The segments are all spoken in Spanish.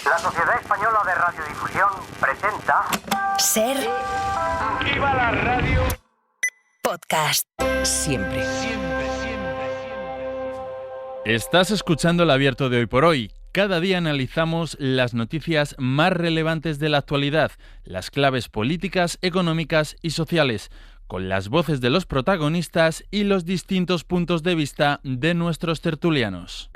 La Sociedad Española de Radiodifusión presenta... Ser... ¡Viva la radio! Podcast. Siempre. Estás escuchando El Abierto de Hoy por Hoy. Cada día analizamos las noticias más relevantes de la actualidad, las claves políticas, económicas y sociales, con las voces de los protagonistas y los distintos puntos de vista de nuestros tertulianos.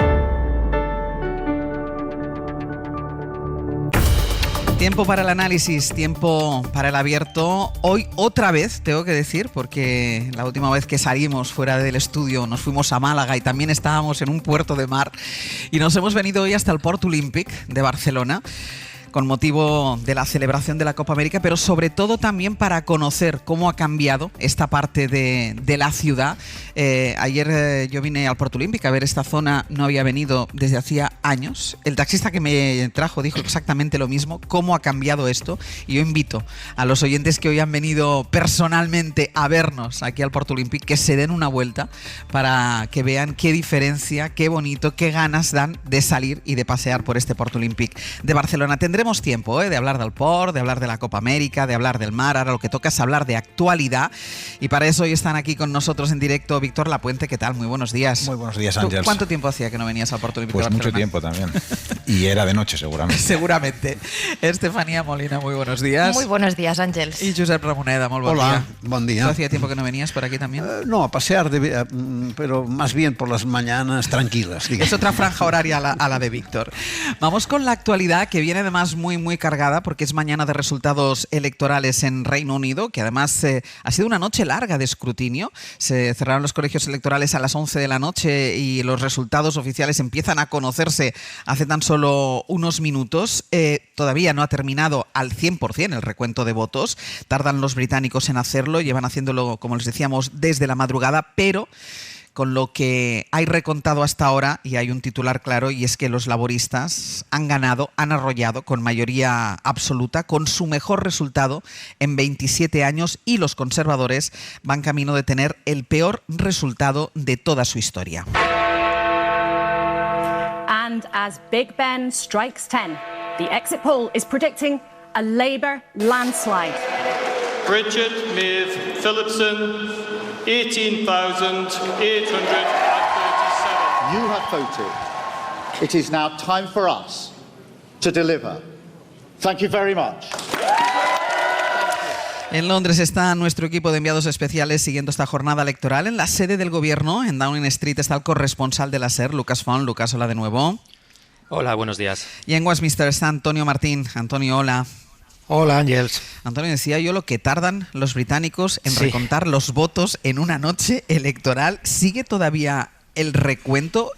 Tiempo para el análisis, tiempo para el abierto. Hoy otra vez, tengo que decir, porque la última vez que salimos fuera del estudio nos fuimos a Málaga y también estábamos en un puerto de mar y nos hemos venido hoy hasta el Port Olímpic de Barcelona con motivo de la celebración de la Copa América, pero sobre todo también para conocer cómo ha cambiado esta parte de la ciudad. Ayer yo vine al Port Olímpic a ver esta zona, no había venido desde hacía años. El taxista que me trajo dijo exactamente lo mismo, cómo ha cambiado esto. Y yo invito a los oyentes que hoy han venido personalmente a vernos aquí al Port Olímpic que se den una vuelta para que vean qué diferencia, qué bonito, qué ganas dan de salir y de pasear por este Port Olímpic de Barcelona. Tendremos tiempo de hablar del Port, de hablar de la Copa América, de hablar del mar. Ahora lo que toca es hablar de actualidad y para eso hoy están aquí con nosotros en directo Víctor Lapuente. ¿Qué tal? Muy buenos días. Muy buenos días, Ángels. ¿Cuánto tiempo hacía que no venías al Port Olímpico Pues de Barcelona? mucho tiempo también. Y era de noche seguramente. Seguramente. Estefanía Molina, muy buenos días. Muy buenos días, Àngels. Y Josep Ramoneda, muy buen día. Hola, buen día. ¿Tú hacía tiempo que no venías por aquí también? No, a pasear, pero más bien por las mañanas tranquilas. Es otra franja horaria a la de Víctor. Vamos con la actualidad, que viene además muy cargada, porque es mañana de resultados electorales en Reino Unido, que además ha sido una noche larga de escrutinio. Se cerraron los colegios electorales a las 11 de la noche y los resultados oficiales empiezan a conocerse hace tan solo unos minutos. Todavía no ha terminado al 100% el recuento de votos. Tardan los británicos en hacerlo, llevan haciéndolo, como les decíamos, desde la madrugada, pero con lo que hay recontado hasta ahora, y hay un titular claro, y es que los laboristas han ganado, han arrollado con mayoría absoluta, con su mejor resultado en 27 años, y los conservadores van camino de tener el peor resultado de toda su historia. And as Big Ben strikes 10, the exit poll is predicting a Labour landslide. Bridget Maeve Phillipson, 18,837. You have voted. It is now time for us to deliver. Thank you very much. En Londres está nuestro equipo de enviados especiales siguiendo esta jornada electoral. En la sede del gobierno, en Downing Street, está el corresponsal de la SER, Lucas Font. Lucas, hola de nuevo. Hola, buenos días. Y en Westminster está Antonio Martín. Antonio, hola. Hola, Ángels. Antonio, decía yo lo que tardan los británicos en recontar los votos en una noche electoral. ¿Sigue todavía el recuento?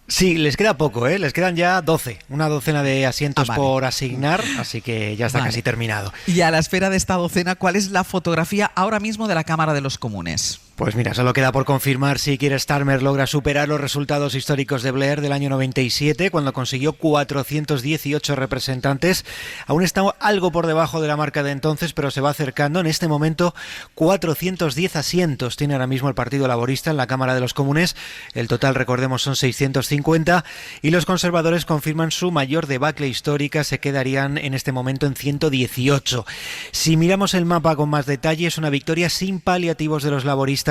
Sí, les queda poco, les quedan ya 12, una docena de asientos por asignar, así que ya está casi terminado. Y a la espera de esta docena, ¿cuál es la fotografía ahora mismo de la Cámara de los Comunes? Pues mira, solo queda por confirmar si Keir Starmer logra superar los resultados históricos de Blair del año 97, cuando consiguió 418 representantes. Aún está algo por debajo de la marca de entonces, pero se va acercando. En este momento, 410 asientos tiene ahora mismo el Partido Laborista en la Cámara de los Comunes. El total, recordemos, son 650. Y los conservadores confirman su mayor debacle histórica. Se quedarían en este momento en 118. Si miramos el mapa con más detalle, es una victoria sin paliativos de los laboristas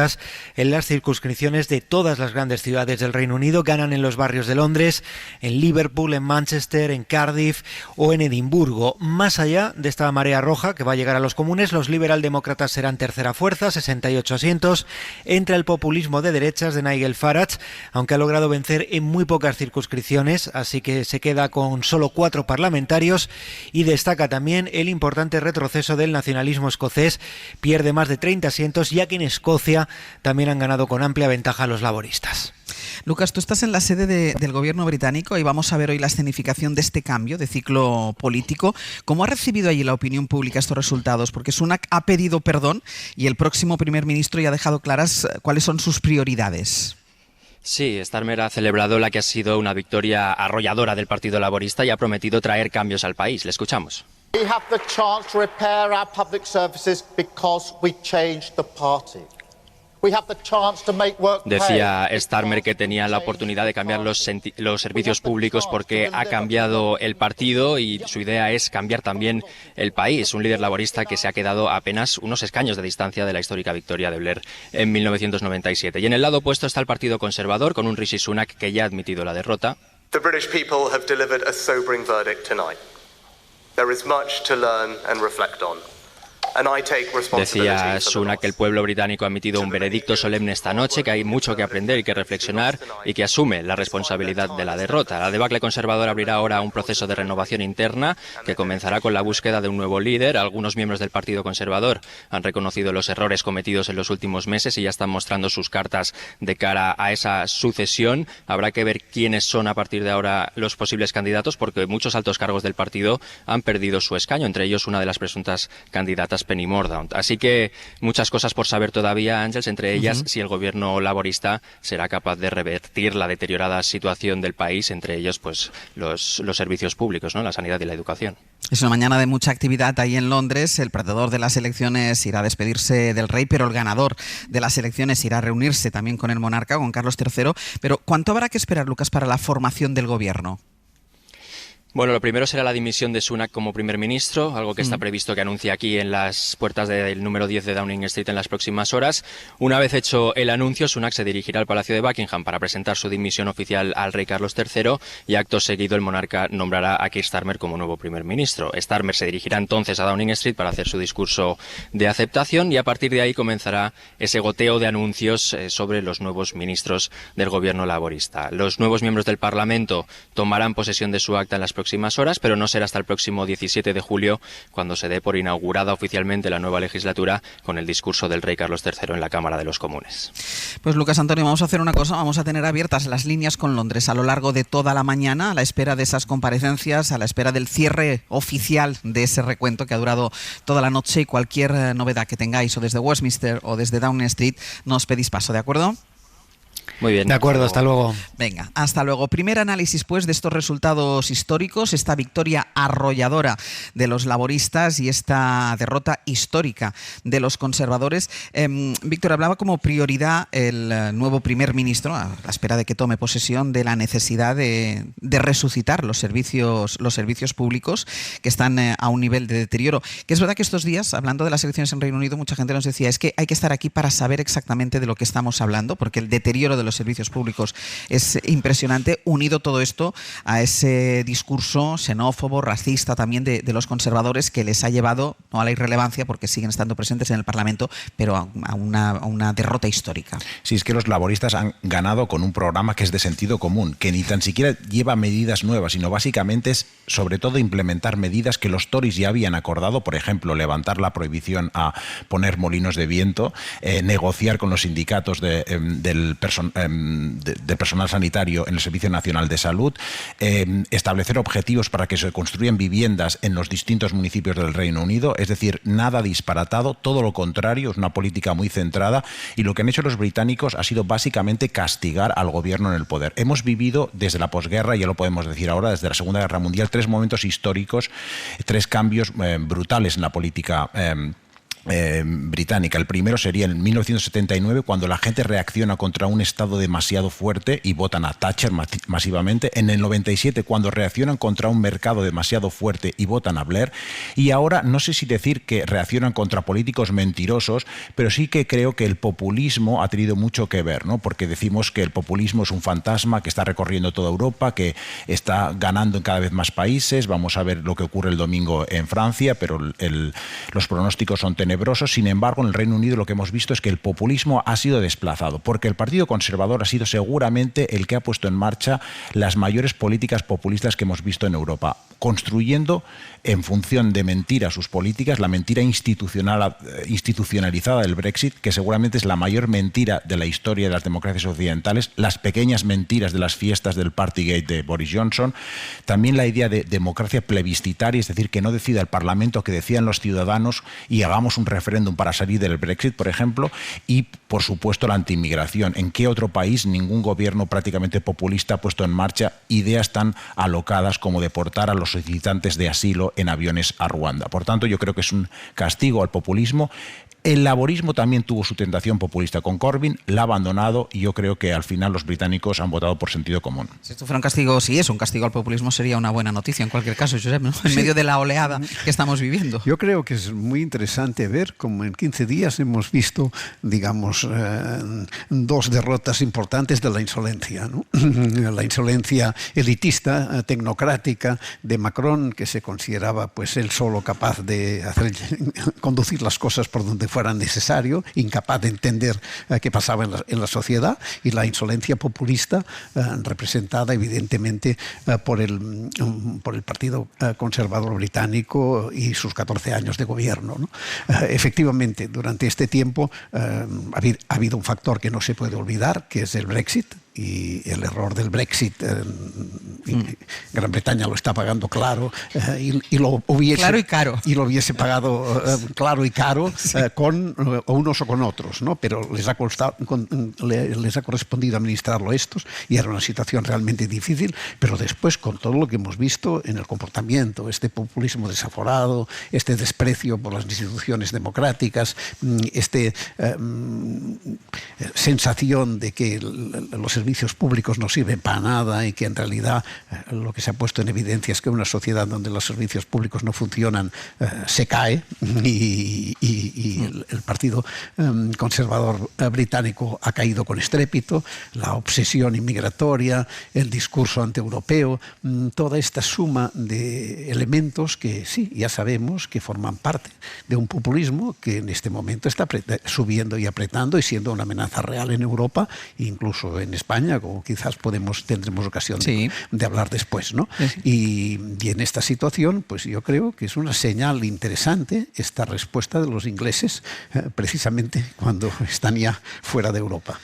en las circunscripciones de todas las grandes ciudades del Reino Unido. Ganan en los barrios de Londres, en Liverpool, en Manchester, en Cardiff o en Edimburgo. Más allá de esta marea roja que va a llegar a los comunes, los liberaldemócratas serán tercera fuerza, 68 asientos. Entra el populismo de derechas de Nigel Farage, aunque ha logrado vencer en muy pocas circunscripciones, así que se queda con solo 4 parlamentarios. Y destaca también el importante retroceso del nacionalismo escocés, pierde más de 30 asientos, ya que en Escocia también han ganado con amplia ventaja los laboristas. Lucas, tú estás en la sede del gobierno británico y vamos a ver hoy la escenificación de este cambio de ciclo político. ¿Cómo ha recibido allí la opinión pública estos resultados? Porque Sunak ha pedido perdón y el próximo primer ministro ya ha dejado claras cuáles son sus prioridades. Sí, Starmer ha celebrado la que ha sido una victoria arrolladora del Partido Laborista y ha prometido traer cambios al país. Le escuchamos. We have the chance to repair our public services because we changed the party. Decía Starmer que tenía la oportunidad de cambiar los servicios públicos porque ha cambiado el partido y su idea es cambiar también el país. Un líder laborista que se ha quedado a apenas unos escaños de distancia de la histórica victoria de Blair en 1997. Y en el lado opuesto está el Partido Conservador con un Rishi Sunak que ya ha admitido la derrota. The British people have delivered a sobering verdict tonight. There is much to learn and reflect on. Decía Sunak que el pueblo británico ha emitido un veredicto solemne esta noche, que hay mucho que aprender y que reflexionar y que asume la responsabilidad de la derrota. La debacle conservadora abrirá ahora un proceso de renovación interna que comenzará con la búsqueda de un nuevo líder. Algunos miembros del Partido Conservador han reconocido los errores cometidos en los últimos meses y ya están mostrando sus cartas de cara a esa sucesión. Habrá que ver quiénes son a partir de ahora los posibles candidatos, porque muchos altos cargos del partido han perdido su escaño, entre ellos una de las presuntas candidatas, Penny Mordaunt. Así que muchas cosas por saber todavía, Ángels, entre ellas si el gobierno laborista será capaz de revertir la deteriorada situación del país, entre ellos pues los servicios públicos, ¿no? La sanidad y la educación. Es una mañana de mucha actividad ahí en Londres. El perdedor de las elecciones irá a despedirse del rey, pero el ganador de las elecciones irá a reunirse también con el monarca, con Carlos III. Pero ¿cuánto habrá que esperar, Lucas, para la formación del gobierno? Bueno, lo primero será la dimisión de Sunak como primer ministro, algo que está previsto que anuncie aquí en las puertas del número 10 de Downing Street en las próximas horas. Una vez hecho el anuncio, Sunak se dirigirá al Palacio de Buckingham para presentar su dimisión oficial al rey Carlos III y acto seguido el monarca nombrará a Keir Starmer como nuevo primer ministro. Starmer se dirigirá entonces a Downing Street para hacer su discurso de aceptación y a partir de ahí comenzará ese goteo de anuncios sobre los nuevos ministros del gobierno laborista. Los nuevos miembros del Parlamento tomarán posesión de su acta en las próximas horas, pero no será hasta el próximo 17 de julio cuando se dé por inaugurada oficialmente la nueva legislatura con el discurso del rey Carlos III en la Cámara de los Comunes. Pues Lucas Antonio, vamos a hacer una cosa, vamos a tener abiertas las líneas con Londres a lo largo de toda la mañana, a la espera de esas comparecencias, a la espera del cierre oficial de ese recuento que ha durado toda la noche, y cualquier novedad que tengáis o desde Westminster o desde Downing Street nos pedís paso, ¿de acuerdo? Muy bien. De acuerdo, hasta luego. Venga, hasta luego. Primer análisis, pues, de estos resultados históricos, esta victoria arrolladora de los laboristas y esta derrota histórica de los conservadores. Víctor, hablaba como prioridad el nuevo primer ministro, a la espera de que tome posesión, de la necesidad de resucitar los servicios públicos que están a un nivel de deterioro. Que es verdad que estos días, hablando de las elecciones en Reino Unido, mucha gente nos decía, es que hay que estar aquí para saber exactamente de lo que estamos hablando, porque el deterioro de los servicios públicos es impresionante, unido todo esto a ese discurso xenófobo, racista también de los conservadores, que les ha llevado, no a la irrelevancia porque siguen estando presentes en el Parlamento, pero a una derrota histórica. Sí, es que los laboristas han ganado con un programa que es de sentido común, que ni tan siquiera lleva medidas nuevas, sino básicamente es sobre todo implementar medidas que los Tories ya habían acordado, por ejemplo, levantar la prohibición a poner molinos de viento, negociar con los sindicatos del personal sanitario en el Servicio Nacional de Salud, establecer objetivos para que se construyan viviendas en los distintos municipios del Reino Unido, es decir, nada disparatado, todo lo contrario, es una política muy centrada, y lo que han hecho los británicos ha sido básicamente castigar al gobierno en el poder. Hemos vivido desde la posguerra, ya lo podemos decir ahora, desde la Segunda Guerra Mundial, 3 momentos históricos, 3 cambios brutales en la política británica. El primero sería en 1979, cuando la gente reacciona contra un Estado demasiado fuerte y votan a Thatcher masivamente. En el 97, cuando reaccionan contra un mercado demasiado fuerte y votan a Blair. Y ahora, no sé si decir que reaccionan contra políticos mentirosos, pero sí que creo que el populismo ha tenido mucho que ver, ¿no? Porque decimos que el populismo es un fantasma que está recorriendo toda Europa, que está ganando en cada vez más países. Vamos a ver lo que ocurre el domingo en Francia, pero los pronósticos son tenebrosos. Sin embargo, en el Reino Unido lo que hemos visto es que el populismo ha sido desplazado, porque el Partido Conservador ha sido seguramente el que ha puesto en marcha las mayores políticas populistas que hemos visto en Europa, construyendo en función de mentira sus políticas, la mentira institucionalizada del Brexit, que seguramente es la mayor mentira de la historia de las democracias occidentales, las pequeñas mentiras de las fiestas del Partygate de Boris Johnson, también la idea de democracia plebiscitaria, es decir, que no decida el Parlamento, que decidan los ciudadanos y hagamos un referéndum para salir del Brexit, por ejemplo, y por supuesto la antiinmigración. ¿En qué otro país ningún gobierno prácticamente populista ha puesto en marcha ideas tan alocadas como deportar a los solicitantes de asilo en aviones a Ruanda? Por tanto, yo creo que es un castigo al populismo El laborismo también tuvo su tentación populista con Corbyn, la ha abandonado y yo creo que al final los británicos han votado por sentido común. Si esto fuera un castigo, si es un castigo al populismo, sería una buena noticia en cualquier caso, Josep, ¿no? En medio de la oleada que estamos viviendo. Yo creo que es muy interesante ver cómo en 15 días hemos visto, digamos, dos derrotas importantes de la insolencia, ¿no? La insolencia elitista, tecnocrática de Macron, que se consideraba pues él solo capaz de conducir las cosas por donde fuera necesario, incapaz de entender qué pasaba en la sociedad, y la insolencia populista representada evidentemente por el Partido Conservador británico y sus 14 años de gobierno, ¿no? Efectivamente, durante este tiempo ha habido un factor que no se puede olvidar, que es el Brexit. Y el error del Brexit, Gran Bretaña lo está pagando claro, y lo hubiese, claro y caro. Y lo hubiese pagado claro y caro, sí, con unos o con otros, ¿no? Pero les ha correspondido administrarlo estos, y era una situación realmente difícil. Pero después, con todo lo que hemos visto en el comportamiento, este populismo desaforado, este desprecio por las instituciones democráticas, sensación de que los servicios públicos no sirven para nada, y que en realidad lo que se ha puesto en evidencia es que una sociedad donde los servicios públicos no funcionan se cae, y el Partido Conservador británico ha caído con estrépito. La obsesión inmigratoria, el discurso antieuropeo, toda esta suma de elementos que sí, ya sabemos que forman parte de un populismo que en este momento está subiendo y apretando y siendo una amenaza real en Europa, incluso en España, como quizás tendremos ocasión de hablar después, ¿no? Sí. Y en esta situación, pues yo creo que es una señal interesante esta respuesta de los ingleses, precisamente cuando están ya fuera de Europa.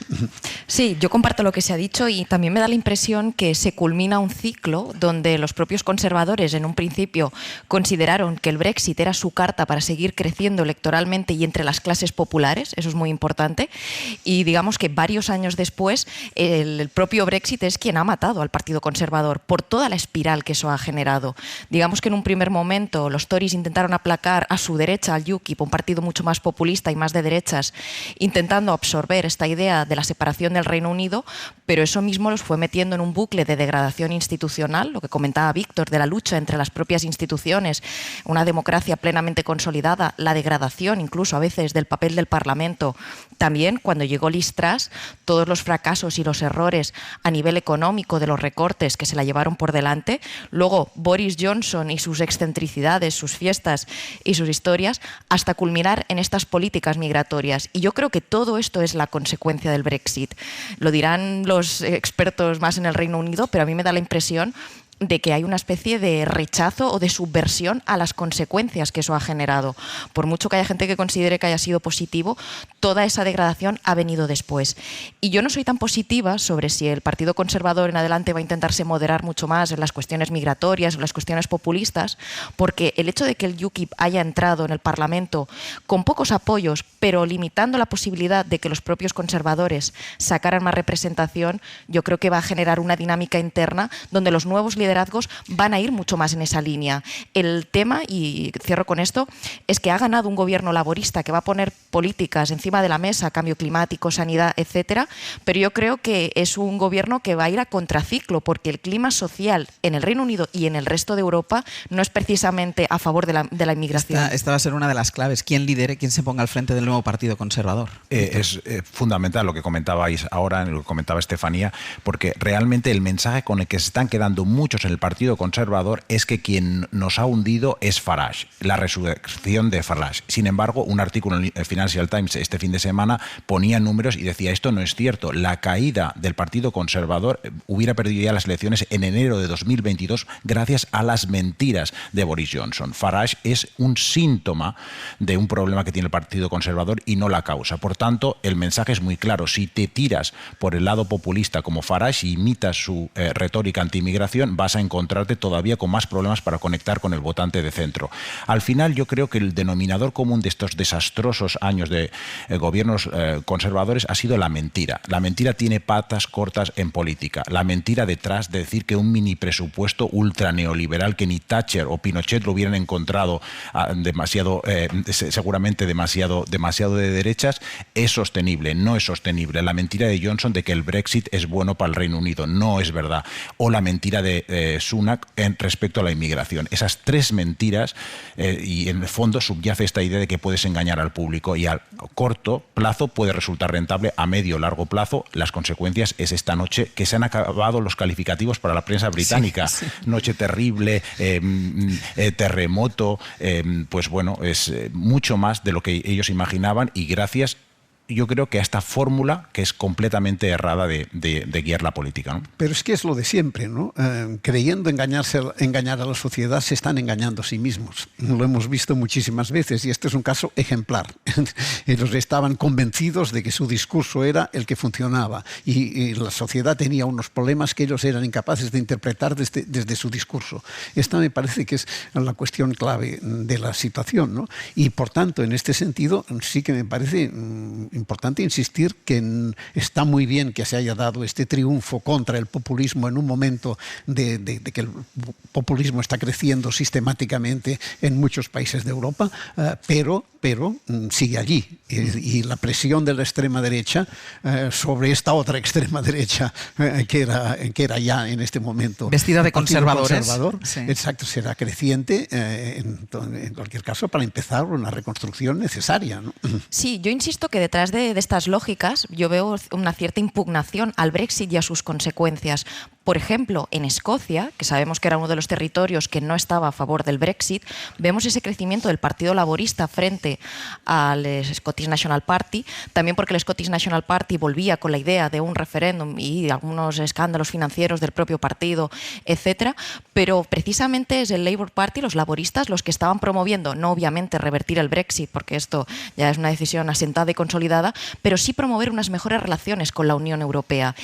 Sí, yo comparto lo que se ha dicho, y también me da la impresión que se culmina un ciclo donde los propios conservadores en un principio consideraron que el Brexit era su carta para seguir creciendo electoralmente y entre las clases populares, eso es muy importante, y digamos que varios años después el propio Brexit es quien ha matado al Partido Conservador por toda la espiral que eso ha generado. Digamos que en un primer momento los Tories intentaron aplacar a su derecha al UKIP, un partido mucho más populista y más de derechas, intentando absorber esta idea de la separación del Reino Unido, pero eso mismo los fue metiendo en un bucle de degradación institucional, lo que comentaba Víctor, de la lucha entre las propias instituciones, una democracia plenamente consolidada, la degradación incluso a veces del papel del Parlamento. También cuando llegó Liz Truss, todos los fracasos y los errores a nivel económico de los recortes que se la llevaron por delante. Luego Boris Johnson y sus excentricidades, sus fiestas y sus historias, hasta culminar en estas políticas migratorias. Y yo creo que todo esto es la consecuencia del Brexit. Lo dirán los expertos más en el Reino Unido, pero a mí me da la impresión de que hay una especie de rechazo o de subversión a las consecuencias que eso ha generado. Por mucho que haya gente que considere que haya sido positivo, toda esa degradación ha venido después. Y yo no soy tan positiva sobre si el Partido Conservador en adelante va a intentarse moderar mucho más en las cuestiones migratorias o las cuestiones populistas, porque el hecho de que el UKIP haya entrado en el Parlamento con pocos apoyos, pero limitando la posibilidad de que los propios conservadores sacaran más representación, yo creo que va a generar una dinámica interna donde los nuevos liderazgos van a ir mucho más en esa línea. El tema, y cierro con esto, es que ha ganado un gobierno laborista que va a poner políticas encima de la mesa, cambio climático, sanidad, etcétera, pero yo creo que es un gobierno que va a ir a contraciclo, porque el clima social en el Reino Unido y en el resto de Europa no es precisamente a favor de la inmigración. Esta va a ser una de las claves. ¿Quién lidere, quién se ponga al frente del nuevo Partido Conservador? Es fundamental lo que comentabais ahora, lo que comentaba Estefanía, porque realmente el mensaje con el que se están quedando muchos en el Partido Conservador es que quien nos ha hundido es Farage, la resurrección de Farage. Sin embargo, un artículo en el Financial Times este fin de semana ponía números y decía: esto no es cierto, la caída del Partido Conservador hubiera perdido ya las elecciones en enero de 2022 gracias a las mentiras de Boris Johnson. Farage es un síntoma de un problema que tiene el Partido Conservador y no la causa. Por tanto, el mensaje es muy claro: si te tiras por el lado populista como Farage y imitas su retórica anti-inmigración, vas a encontrarte todavía con más problemas para conectar con el votante de centro. Al final yo creo que el denominador común de estos desastrosos años de gobiernos conservadores ha sido la mentira. La mentira tiene patas cortas en política. La mentira detrás de decir que un mini presupuesto ultra neoliberal que ni Thatcher o Pinochet lo hubieran encontrado seguramente demasiado de derechas es sostenible. No es sostenible. La mentira de Johnson de que el Brexit es bueno para el Reino Unido no es verdad. O la mentira de Sunak respecto a la inmigración. Esas tres mentiras y en el fondo subyace esta idea de que puedes engañar al público y a corto plazo puede resultar rentable, a medio o largo plazo las consecuencias es esta noche que se han acabado los calificativos para la prensa británica. Sí. Noche terrible, terremoto, pues bueno, es mucho más de lo que ellos imaginaban y gracias yo creo que a esta fórmula que es completamente errada de guiar la política, ¿no? Pero es que es lo de siempre, ¿no? Creyendo engañar a la sociedad se están engañando a sí mismos. Lo hemos visto muchísimas veces y este es un caso ejemplar. Ellos estaban convencidos de que su discurso era el que funcionaba y la sociedad tenía unos problemas que ellos eran incapaces de interpretar desde su discurso. Esta me parece que es la cuestión clave de la situación, ¿no? Y por tanto, en este sentido, sí que me parece importante insistir que está muy bien que se haya dado este triunfo contra el populismo en un momento de que el populismo está creciendo sistemáticamente en muchos países de Europa, pero sigue allí. Y la presión de la extrema derecha sobre esta otra extrema derecha que era ya en este momento vestida de conservadores. Sí. Exacto, será creciente en cualquier caso para empezar una reconstrucción necesaria, ¿no? Sí, yo insisto que detrás de estas lógicas yo veo una cierta impugnación al Brexit y a sus consecuencias. Por ejemplo, en Escocia, que sabemos que era uno de los territorios que no estaba a favor del Brexit, vemos ese crecimiento del Partido Laborista frente al Scottish National Party, también porque el Scottish National Party volvía con la idea de un referéndum y algunos escándalos financieros del propio partido, etcétera, pero precisamente es el Labour Party, los laboristas, los que estaban promoviendo, no obviamente revertir el Brexit, porque esto ya es una decisión asentada y consolidada, pero sí promover unas mejores relaciones con la Unión Europea.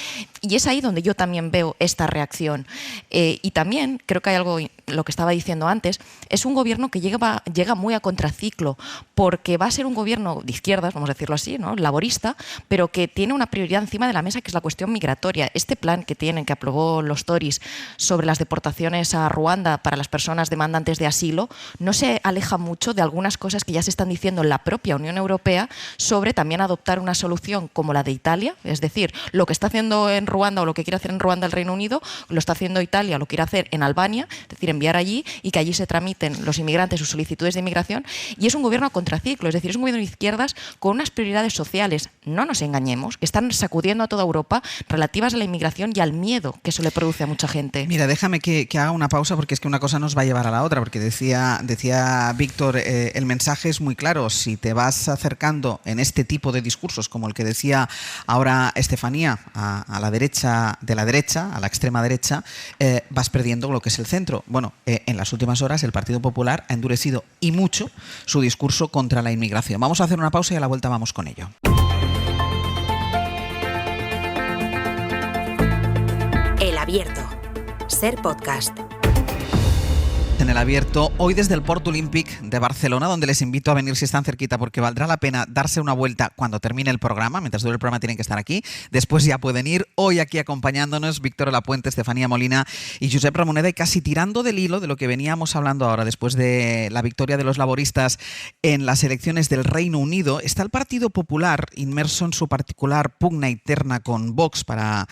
Y es ahí donde yo también veo esta reacción. Y también creo que hay algo, lo que estaba diciendo antes, es un gobierno que llega muy a contraciclo, porque va a ser un gobierno de izquierdas, vamos a decirlo así, ¿no? Laborista, pero que tiene una prioridad encima de la mesa, que es la cuestión migratoria. Este plan que aprobó los Tories sobre las deportaciones a Ruanda para las personas demandantes de asilo, no se aleja mucho de algunas cosas que ya se están diciendo en la propia Unión Europea sobre también adoptar una solución como la de Italia, es decir, lo que está haciendo en Ruanda o lo que quiere hacer en Ruanda el Reino Unido, lo está haciendo Italia, lo quiere hacer en Albania, es decir, enviar allí y que allí se tramiten los inmigrantes sus solicitudes de inmigración, y es un gobierno a contraciclo, es decir, es un gobierno de izquierdas con unas prioridades sociales, no nos engañemos, que están sacudiendo a toda Europa relativas a la inmigración y al miedo que eso le produce a mucha gente. Mira, déjame que haga una pausa porque es que una cosa nos va a llevar a la otra, porque decía Víctor, el mensaje es muy claro, si te vas acercando en este tipo de discursos como el que decía ahora Estefanía a la derecha, a la extrema derecha, vas perdiendo lo que es el centro. Bueno, en las últimas horas el Partido Popular ha endurecido y mucho su discurso contra la inmigración. Vamos a hacer una pausa y a la vuelta vamos con ello. El Abierto. Ser podcast. En el Abierto, hoy desde el Port Olímpic de Barcelona, donde les invito a venir si están cerquita, porque valdrá la pena darse una vuelta cuando termine el programa. Mientras dure el programa tienen que estar aquí, después ya pueden ir. Hoy aquí acompañándonos Víctor Lapuente, Estefanía Molina y Josep Ramoneda, y casi tirando del hilo de lo que veníamos hablando ahora, después de la victoria de los laboristas en las elecciones del Reino Unido, está el Partido Popular inmerso en su particular pugna interna con Vox para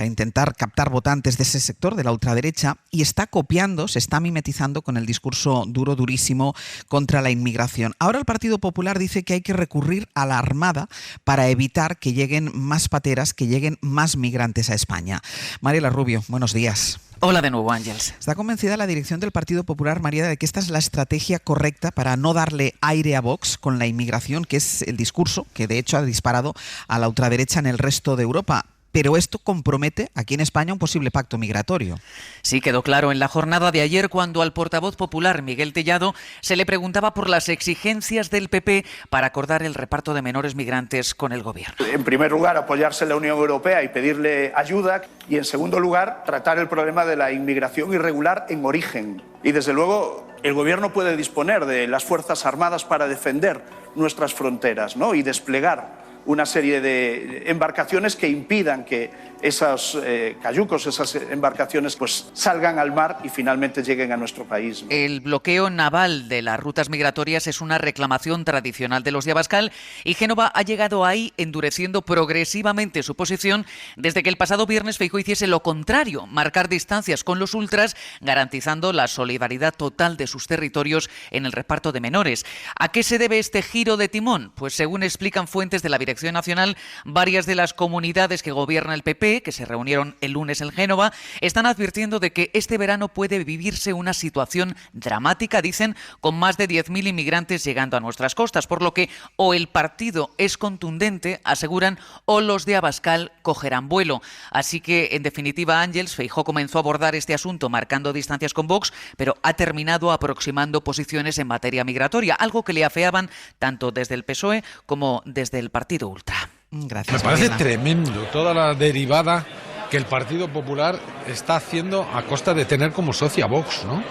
intentar captar votantes de ese sector, de la ultraderecha, y está copiando, se está mimetizando con el discurso durísimo contra la inmigración. Ahora el Partido Popular dice que hay que recurrir a la Armada para evitar que lleguen más pateras, que lleguen más migrantes a España. Mariela Rubio, buenos días. Hola de nuevo, Ángeles. ¿Está convencida la dirección del Partido Popular, Mariela, de que esta es la estrategia correcta para no darle aire a Vox con la inmigración, que es el discurso que de hecho ha disparado a la ultraderecha en el resto de Europa? pero esto compromete aquí en España un posible pacto migratorio. Sí, quedó claro en la jornada de ayer cuando al portavoz popular Miguel Tellado se le preguntaba por las exigencias del PP para acordar el reparto de menores migrantes con el gobierno. En primer lugar, apoyarse en la Unión Europea y pedirle ayuda, y en segundo lugar, tratar el problema de la inmigración irregular en origen. Y desde luego, el gobierno puede disponer de las Fuerzas Armadas para defender nuestras fronteras, ¿no? Y desplegar una serie de embarcaciones que impidan que esos cayucos, esas embarcaciones, pues salgan al mar y finalmente lleguen a nuestro país. El bloqueo naval de las rutas migratorias es una reclamación tradicional de los de Abascal y Génova ha llegado ahí endureciendo progresivamente su posición desde que el pasado viernes Feijóo hiciese lo contrario, marcar distancias con los ultras, garantizando la solidaridad total de sus territorios en el reparto de menores. ¿A qué se debe este giro de timón? Pues según explican fuentes de la Dirección Nacional, varias de las comunidades que gobierna el PP, que se reunieron el lunes en Génova, están advirtiendo de que este verano puede vivirse una situación dramática, dicen, con más de 10.000 inmigrantes llegando a nuestras costas, por lo que o el partido es contundente, aseguran, o los de Abascal cogerán vuelo. Así que, en definitiva, Ángels, Feijóo comenzó a abordar este asunto marcando distancias con Vox, pero ha terminado aproximando posiciones en materia migratoria, algo que le afeaban tanto desde el PSOE como desde el Partido Ultra. Gracias. Me parece tremendo toda la derivada que el Partido Popular está haciendo a costa de tener como socia a Vox, ¿no?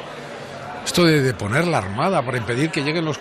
Esto de poner la armada para impedir que lleguen los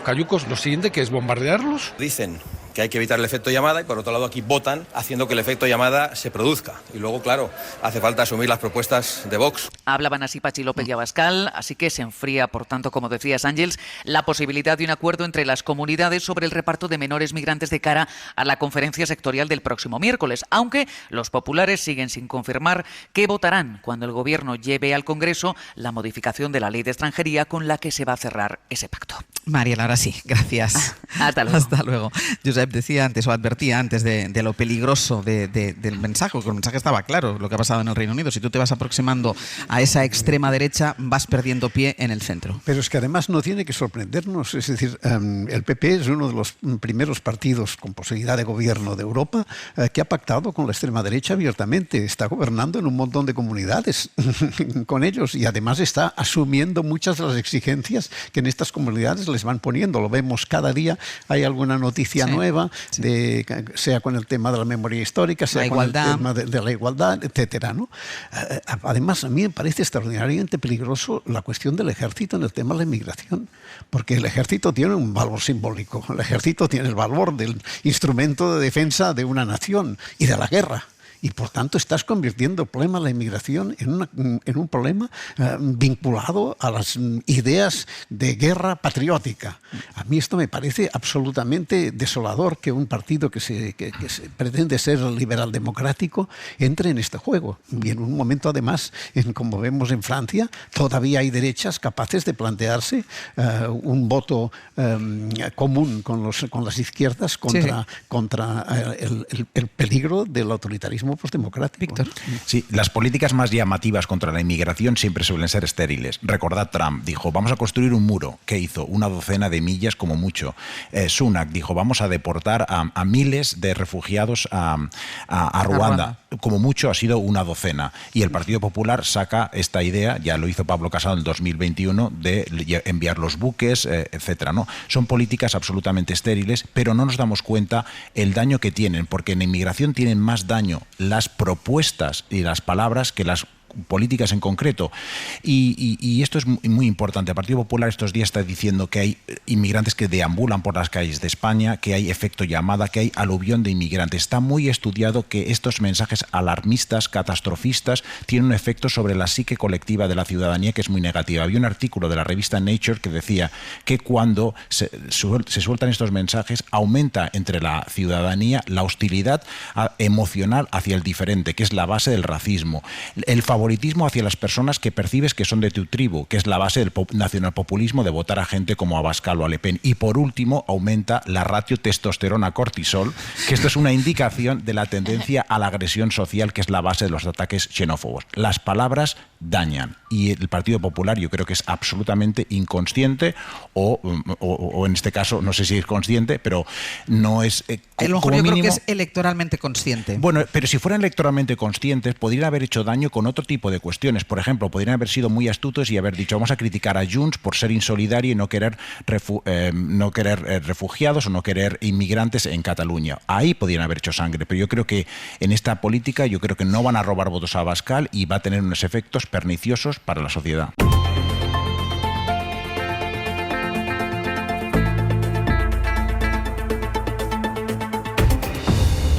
cayucos, lo siguiente que es bombardearlos. Dicen que hay que evitar el efecto llamada y por otro lado aquí votan haciendo que el efecto llamada se produzca. Y luego, claro, hace falta asumir las propuestas de Vox. Hablaban así Patxi López y Abascal, así que se enfría, por tanto, como decías Ángels, la posibilidad de un acuerdo entre las comunidades sobre el reparto de menores migrantes de cara a la conferencia sectorial del próximo miércoles, aunque los populares siguen sin confirmar qué votarán cuando el gobierno lleve al Congreso la modificación de la ley de extranjería con la que se va a cerrar ese pacto. Mariela, ahora sí, gracias. Hasta luego. Hasta luego. Josep decía antes, o advertía antes de lo peligroso del mensaje, porque el mensaje estaba claro, lo que ha pasado en el Reino Unido. Si tú te vas aproximando a esa extrema derecha, vas perdiendo pie en el centro. Pero es que además no tiene que sorprendernos. Es decir, el PP es uno de los primeros partidos con posibilidad de gobierno de Europa que ha pactado con la extrema derecha abiertamente. Está gobernando en un montón de comunidades con ellos y además está asumiendo muchas de las exigencias que en estas comunidades les van poniendo. Lo vemos cada día, hay alguna noticia nueva, sea con el tema de la memoria histórica, sea con el tema de la igualdad, etcétera, ¿no? Además, a mí me parece extraordinariamente peligroso la cuestión del ejército en el tema de la inmigración, porque el ejército tiene un valor simbólico, el ejército tiene el valor del instrumento de defensa de una nación y de la guerra. Y por tanto estás convirtiendo el problema de la inmigración en un problema vinculado a las ideas de guerra patriótica. A mí esto me parece absolutamente desolador que un partido que se pretende ser liberal democrático entre en este juego. Y en un momento además, como vemos en Francia, todavía hay derechas capaces de plantearse un voto común con las izquierdas contra el peligro del autoritarismo postdemocrático. Víctor. Sí, las políticas más llamativas contra la inmigración siempre suelen ser estériles. Recordad, Trump dijo, vamos a construir un muro. ¿Qué hizo? Una docena de millas como mucho. Sunak dijo, vamos a deportar a miles de refugiados a Ruanda. Como mucho ha sido una docena. Y el Partido Popular saca esta idea, ya lo hizo Pablo Casado en 2021, de enviar los buques, etcétera, ¿no? Son políticas absolutamente estériles, pero no nos damos cuenta el daño que tienen, porque en inmigración tienen más daño las propuestas y las palabras que las políticas en concreto. Y esto es muy importante. El Partido Popular estos días está diciendo que hay inmigrantes que deambulan por las calles de España, que hay efecto llamada, que hay aluvión de inmigrantes. Está muy estudiado que estos mensajes alarmistas, catastrofistas, tienen un efecto sobre la psique colectiva de la ciudadanía que es muy negativa. Había un artículo de la revista Nature que decía que cuando se sueltan estos mensajes aumenta entre la ciudadanía la hostilidad emocional hacia el diferente, que es la base del racismo. El favorecimiento favoritismo hacia las personas que percibes que son de tu tribu, que es la base del nacionalpopulismo de votar a gente como Abascal o a Le Pen. Y por último, aumenta la ratio testosterona-cortisol, que esto es una indicación de la tendencia a la agresión social, que es la base de los ataques xenófobos. Las palabras dañan, y el Partido Popular yo creo que es absolutamente inconsciente, o en este caso, no sé si es consciente, pero no es... a lo mejor yo creo que es electoralmente consciente. Bueno, pero si fueran electoralmente conscientes, podrían haber hecho daño con otro tipo de cuestiones. Por ejemplo, podrían haber sido muy astutos y haber dicho, vamos a criticar a Junts por ser insolidario y no querer refugiados o no querer inmigrantes en Cataluña. Ahí podrían haber hecho sangre, pero yo creo que en esta política, yo creo que no van a robar votos a Abascal y va a tener unos efectos perniciosos para la sociedad.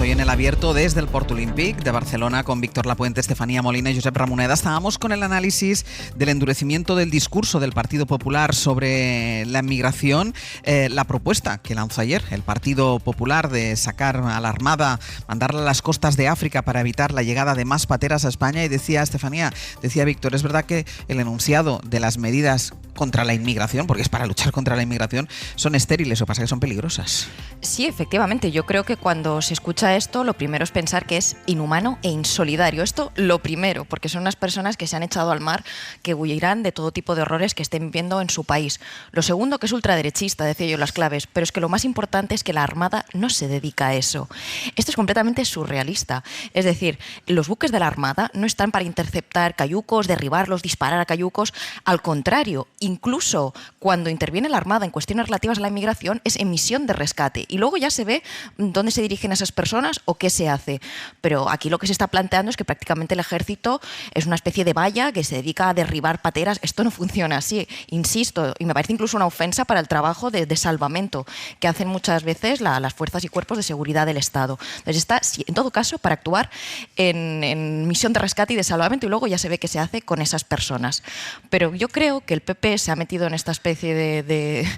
En el abierto desde el Port Olímpic de Barcelona con Víctor Lapuente, Estefanía Molina y Josep Ramoneda. Estábamos con el análisis del endurecimiento del discurso del Partido Popular sobre la inmigración, la propuesta que lanzó ayer el Partido Popular de sacar a la Armada, mandarla a las costas de África para evitar la llegada de más pateras a España. Y decía Estefanía, decía Víctor, es verdad que el enunciado de las medidas contra la inmigración, porque es para luchar contra la inmigración, son estériles, o pasa que son peligrosas. Sí, efectivamente, yo creo que cuando se escucha esto, lo primero es pensar que es inhumano e insolidario. Esto lo primero, porque son unas personas que se han echado al mar, que huirán de todo tipo de horrores que estén viviendo en su país. Lo segundo, que es ultraderechista, decía yo las claves, pero es que lo más importante es que la Armada no se dedica a eso. Esto es completamente surrealista. Es decir, los buques de la Armada no están para interceptar cayucos, derribarlos, disparar a cayucos. Al contrario, incluso cuando interviene la Armada en cuestiones relativas a la inmigración, es en misión de rescate. Y luego ya se ve dónde se dirigen esas personas o qué se hace. Pero aquí lo que se está planteando es que prácticamente el ejército es una especie de valla que se dedica a derribar pateras. Esto no funciona así, insisto, y me parece incluso una ofensa para el trabajo de salvamento que hacen muchas veces las fuerzas y cuerpos de seguridad del Estado. Entonces está, en todo caso, para actuar en misión de rescate y de salvamento, y luego ya se ve qué se hace con esas personas. Pero yo creo que el PP se ha metido en esta especie de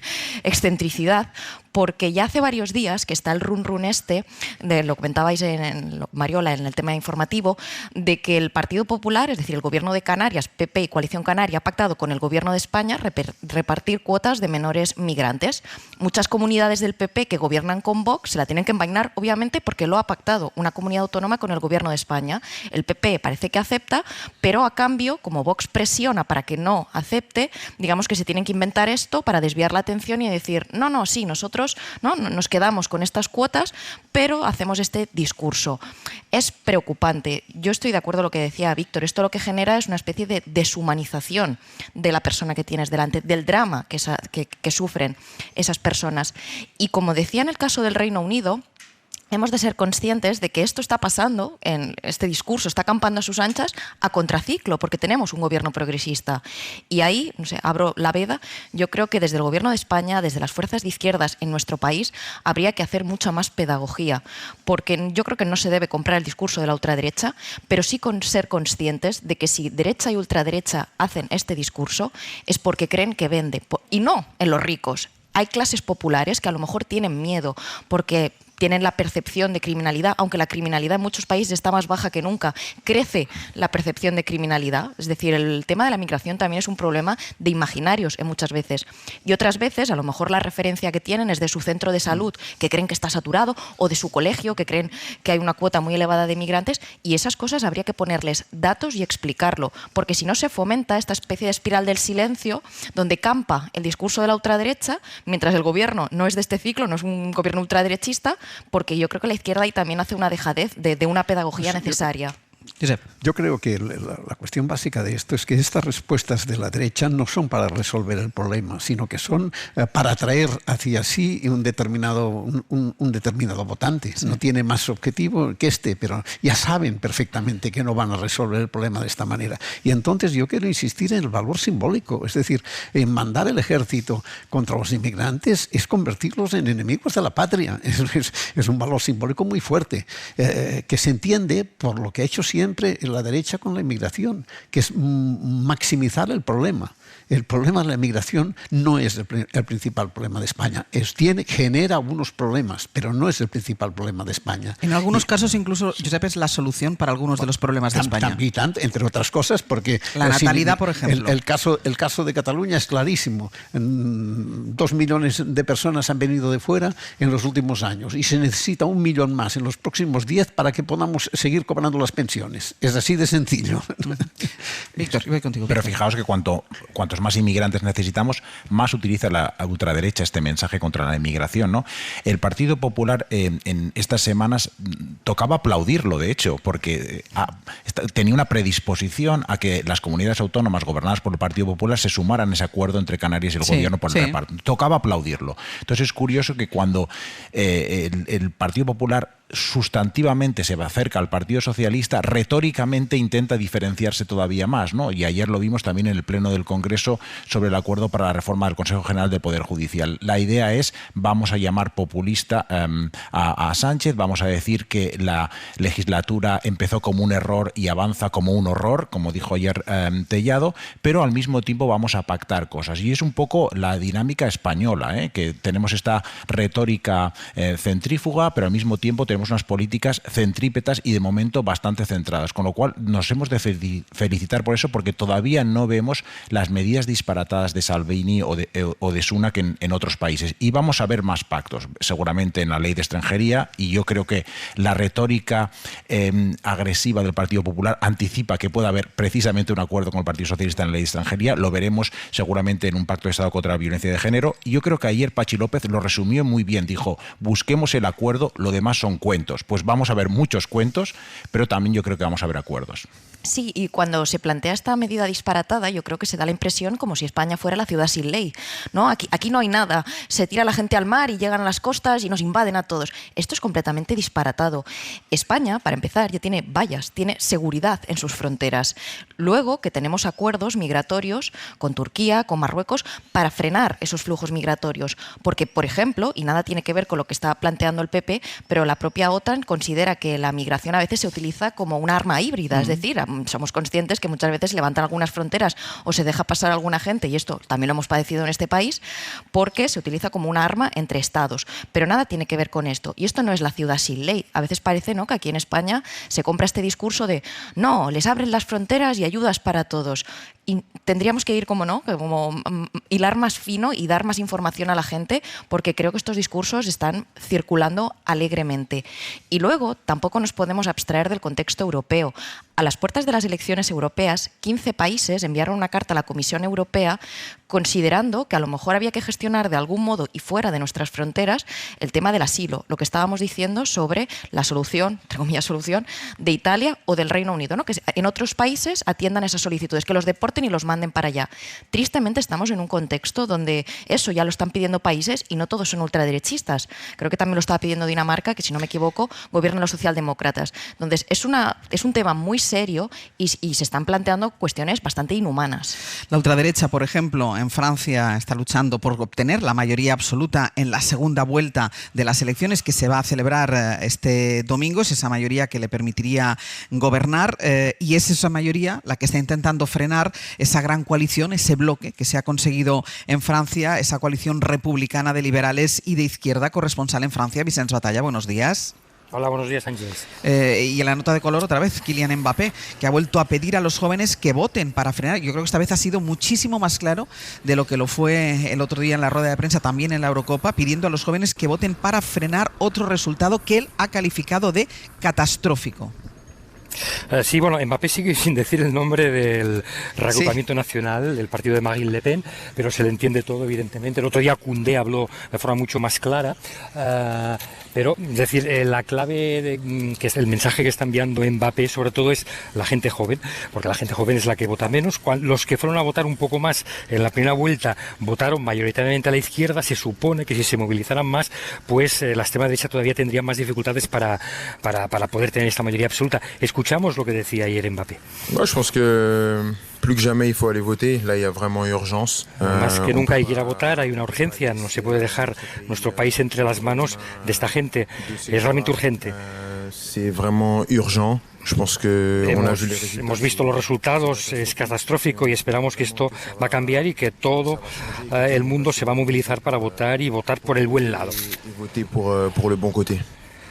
excentricidad, porque ya hace varios días que está el run este, lo comentabais Mariola en el tema informativo, de que el Partido Popular, es decir, el Gobierno de Canarias, PP y Coalición Canaria, ha pactado con el Gobierno de España repartir cuotas de menores migrantes. Muchas comunidades del PP que gobiernan con Vox se la tienen que envainar, obviamente, porque lo ha pactado una comunidad autónoma con el Gobierno de España. El PP parece que acepta, pero a cambio, como Vox presiona para que no acepte, digamos que se tienen que inventar esto para desviar la atención y decir, no, sí, nosotros no nos quedamos con estas cuotas, pero hacemos este discurso. Es preocupante. Yo estoy de acuerdo con lo que decía Víctor. Esto lo que genera es una especie de deshumanización de la persona que tienes delante, del drama que sufren esas personas. Y como decía en el caso del Reino Unido, hemos de ser conscientes de que esto está pasando, en este discurso está acampando a sus anchas a contraciclo, porque tenemos un gobierno progresista. Y ahí, no sé, abro la veda, yo creo que desde el Gobierno de España, desde las fuerzas de izquierdas en nuestro país, habría que hacer mucha más pedagogía, porque yo creo que no se debe comprar el discurso de la ultraderecha, pero sí con ser conscientes de que si derecha y ultraderecha hacen este discurso es porque creen que vende, y no en los ricos. Hay clases populares que a lo mejor tienen miedo porque tienen la percepción de criminalidad, aunque la criminalidad en muchos países está más baja que nunca, crece la percepción de criminalidad. Es decir, el tema de la migración también es un problema de imaginarios en muchas veces. Y otras veces, a lo mejor la referencia que tienen es de su centro de salud, que creen que está saturado, o de su colegio, que creen que hay una cuota muy elevada de migrantes, y esas cosas habría que ponerles datos y explicarlo, porque si no se fomenta esta especie de espiral del silencio, donde campa el discurso de la ultraderecha, mientras el gobierno no es de este ciclo, no es un gobierno ultraderechista, porque yo creo que la izquierda ahí también hace una dejadez de una pedagogía necesaria. Yo creo que la cuestión básica de esto es que estas respuestas de la derecha no son para resolver el problema, sino que son para atraer hacia sí un determinado votante. Sí. No tiene más objetivo que este, pero ya saben perfectamente que no van a resolver el problema de esta manera. Y entonces yo quiero insistir en el valor simbólico, es decir, en mandar el ejército contra los inmigrantes es convertirlos en enemigos de la patria. Es un valor simbólico muy fuerte, que se entiende por lo que ha hecho siempre la derecha con la inmigración, que es maximizar el problema. El problema de la inmigración no es el principal problema de España. Genera algunos problemas, pero no es el principal problema de España. En algunos casos incluso, Josep, es la solución para algunos de los problemas de España. Entre otras cosas, porque... La natalidad, por ejemplo. El caso de Cataluña es clarísimo. 2 millones de personas han venido de fuera en los últimos años y se necesita 1 millón más en los próximos 10 para que podamos seguir cobrando las pensiones. Es así de sencillo. Víctor, voy contigo. Pero fijaos que cuantos más inmigrantes necesitamos, más utiliza la ultraderecha este mensaje contra la inmigración, ¿no? El Partido Popular en estas semanas tocaba aplaudirlo, de hecho, porque tenía una predisposición a que las comunidades autónomas gobernadas por el Partido Popular se sumaran a ese acuerdo entre Canarias y el gobierno por el reparto. Tocaba aplaudirlo. Entonces es curioso que cuando el Partido Popular sustantivamente se acerca al Partido Socialista, retóricamente intenta diferenciarse todavía más, ¿no? Y ayer lo vimos también en el Pleno del Congreso sobre el acuerdo para la reforma del Consejo General del Poder Judicial. La idea es, vamos a llamar populista a Sánchez, vamos a decir que la legislatura empezó como un error y avanza como un horror, como dijo ayer Tellado, pero al mismo tiempo vamos a pactar cosas. Y es un poco la dinámica española, que tenemos esta retórica centrífuga, pero al mismo tiempo tenemos unas políticas centrípetas y de momento bastante centradas, con lo cual nos hemos de felicitar por eso, porque todavía no vemos las medidas disparatadas de Salvini o de Sunak en otros países, y vamos a ver más pactos seguramente en la ley de extranjería, y yo creo que la retórica agresiva del Partido Popular anticipa que pueda haber precisamente un acuerdo con el Partido Socialista en la ley de extranjería. Lo veremos seguramente en un pacto de Estado contra la violencia de género, y yo creo que ayer Patxi López lo resumió muy bien, dijo: busquemos el acuerdo, lo demás son cuentos. Pues vamos a ver muchos cuentos, pero también yo creo que vamos a ver acuerdos. Sí, y cuando se plantea esta medida disparatada, yo creo que se da la impresión como si España fuera la ciudad sin ley, ¿no? Aquí no hay nada, se tira la gente al mar y llegan a las costas y nos invaden a todos. Esto es completamente disparatado. España, para empezar, ya tiene vallas, tiene seguridad en sus fronteras. Luego que tenemos acuerdos migratorios con Turquía, con Marruecos, para frenar esos flujos migratorios. Porque, por ejemplo, y nada tiene que ver con lo que está planteando el PP, pero la propia OTAN considera que la migración a veces se utiliza como una arma híbrida, es decir, somos conscientes que muchas veces levantan algunas fronteras o se deja pasar a alguna gente, y esto también lo hemos padecido en este país, porque se utiliza como una arma entre estados. Pero nada tiene que ver con esto. Y esto no es la ciudad sin ley. A veces parece, ¿no?, que aquí en España se compra este discurso de no, les abren las fronteras y ayudas para todos. Y tendríamos que ir, como hilar más fino y dar más información a la gente, porque creo que estos discursos están circulando alegremente. Y luego tampoco nos podemos abstraer del contexto europeo. A las puertas de las elecciones europeas, 15 países enviaron una carta a la Comisión Europea considerando que a lo mejor había que gestionar de algún modo y fuera de nuestras fronteras el tema del asilo, lo que estábamos diciendo sobre la solución, entre comillas solución, de Italia o del Reino Unido, ¿no? Que en otros países atiendan esas solicitudes, que los deporten y los manden para allá. Tristemente estamos en un contexto donde eso ya lo están pidiendo países y no todos son ultraderechistas. Creo que también lo estaba pidiendo Dinamarca, que si no me equivoco gobiernan los socialdemócratas. Entonces es un tema muy serio y se están planteando cuestiones bastante inhumanas. La ultraderecha, por ejemplo, en Francia está luchando por obtener la mayoría absoluta en la segunda vuelta de las elecciones que se va a celebrar este domingo. Es esa mayoría que le permitiría gobernar y es esa mayoría la que está intentando frenar esa gran coalición, ese bloque que se ha conseguido en Francia, esa coalición republicana de liberales y de izquierda. Corresponsal en Francia, Vicenç Batalla, buenos días. Hola, buenos días, Ángeles. Y en la nota de color otra vez, Kylian Mbappé, que ha vuelto a pedir a los jóvenes que voten para frenar. Yo creo que esta vez ha sido muchísimo más claro de lo que lo fue el otro día en la rueda de prensa, también en la Eurocopa, pidiendo a los jóvenes que voten para frenar otro resultado que él ha calificado de catastrófico. Sí, bueno, Mbappé sigue sin decir el nombre del reagrupamiento nacional del partido de Marine Le Pen, pero se le entiende todo, evidentemente. El otro día Koundé habló de forma mucho más clara, pero, es decir, la clave, que es el mensaje que está enviando Mbappé, sobre todo, es la gente joven, porque la gente joven es la que vota menos. Los que fueron a votar un poco más en la primera vuelta votaron mayoritariamente a la izquierda. Se supone que si se movilizaran más, pues la extrema derecha todavía tendría más dificultades para poder tener esta mayoría absoluta. Escuchamos lo que decía ayer Mbappé. Moi, je pense que plus que jamais il faut aller voter. Là, il y a vraiment urgence. Más que nunca hay que ir a votar, hay una urgencia. No se puede dejar nuestro país entre las manos de esta gente. Es realmente urgente. C'est vraiment urgent. Hemos visto los resultados, es catastrófico y esperamos que esto va a cambiar y que todo el mundo se va a movilizar para votar y votar por el buen lado.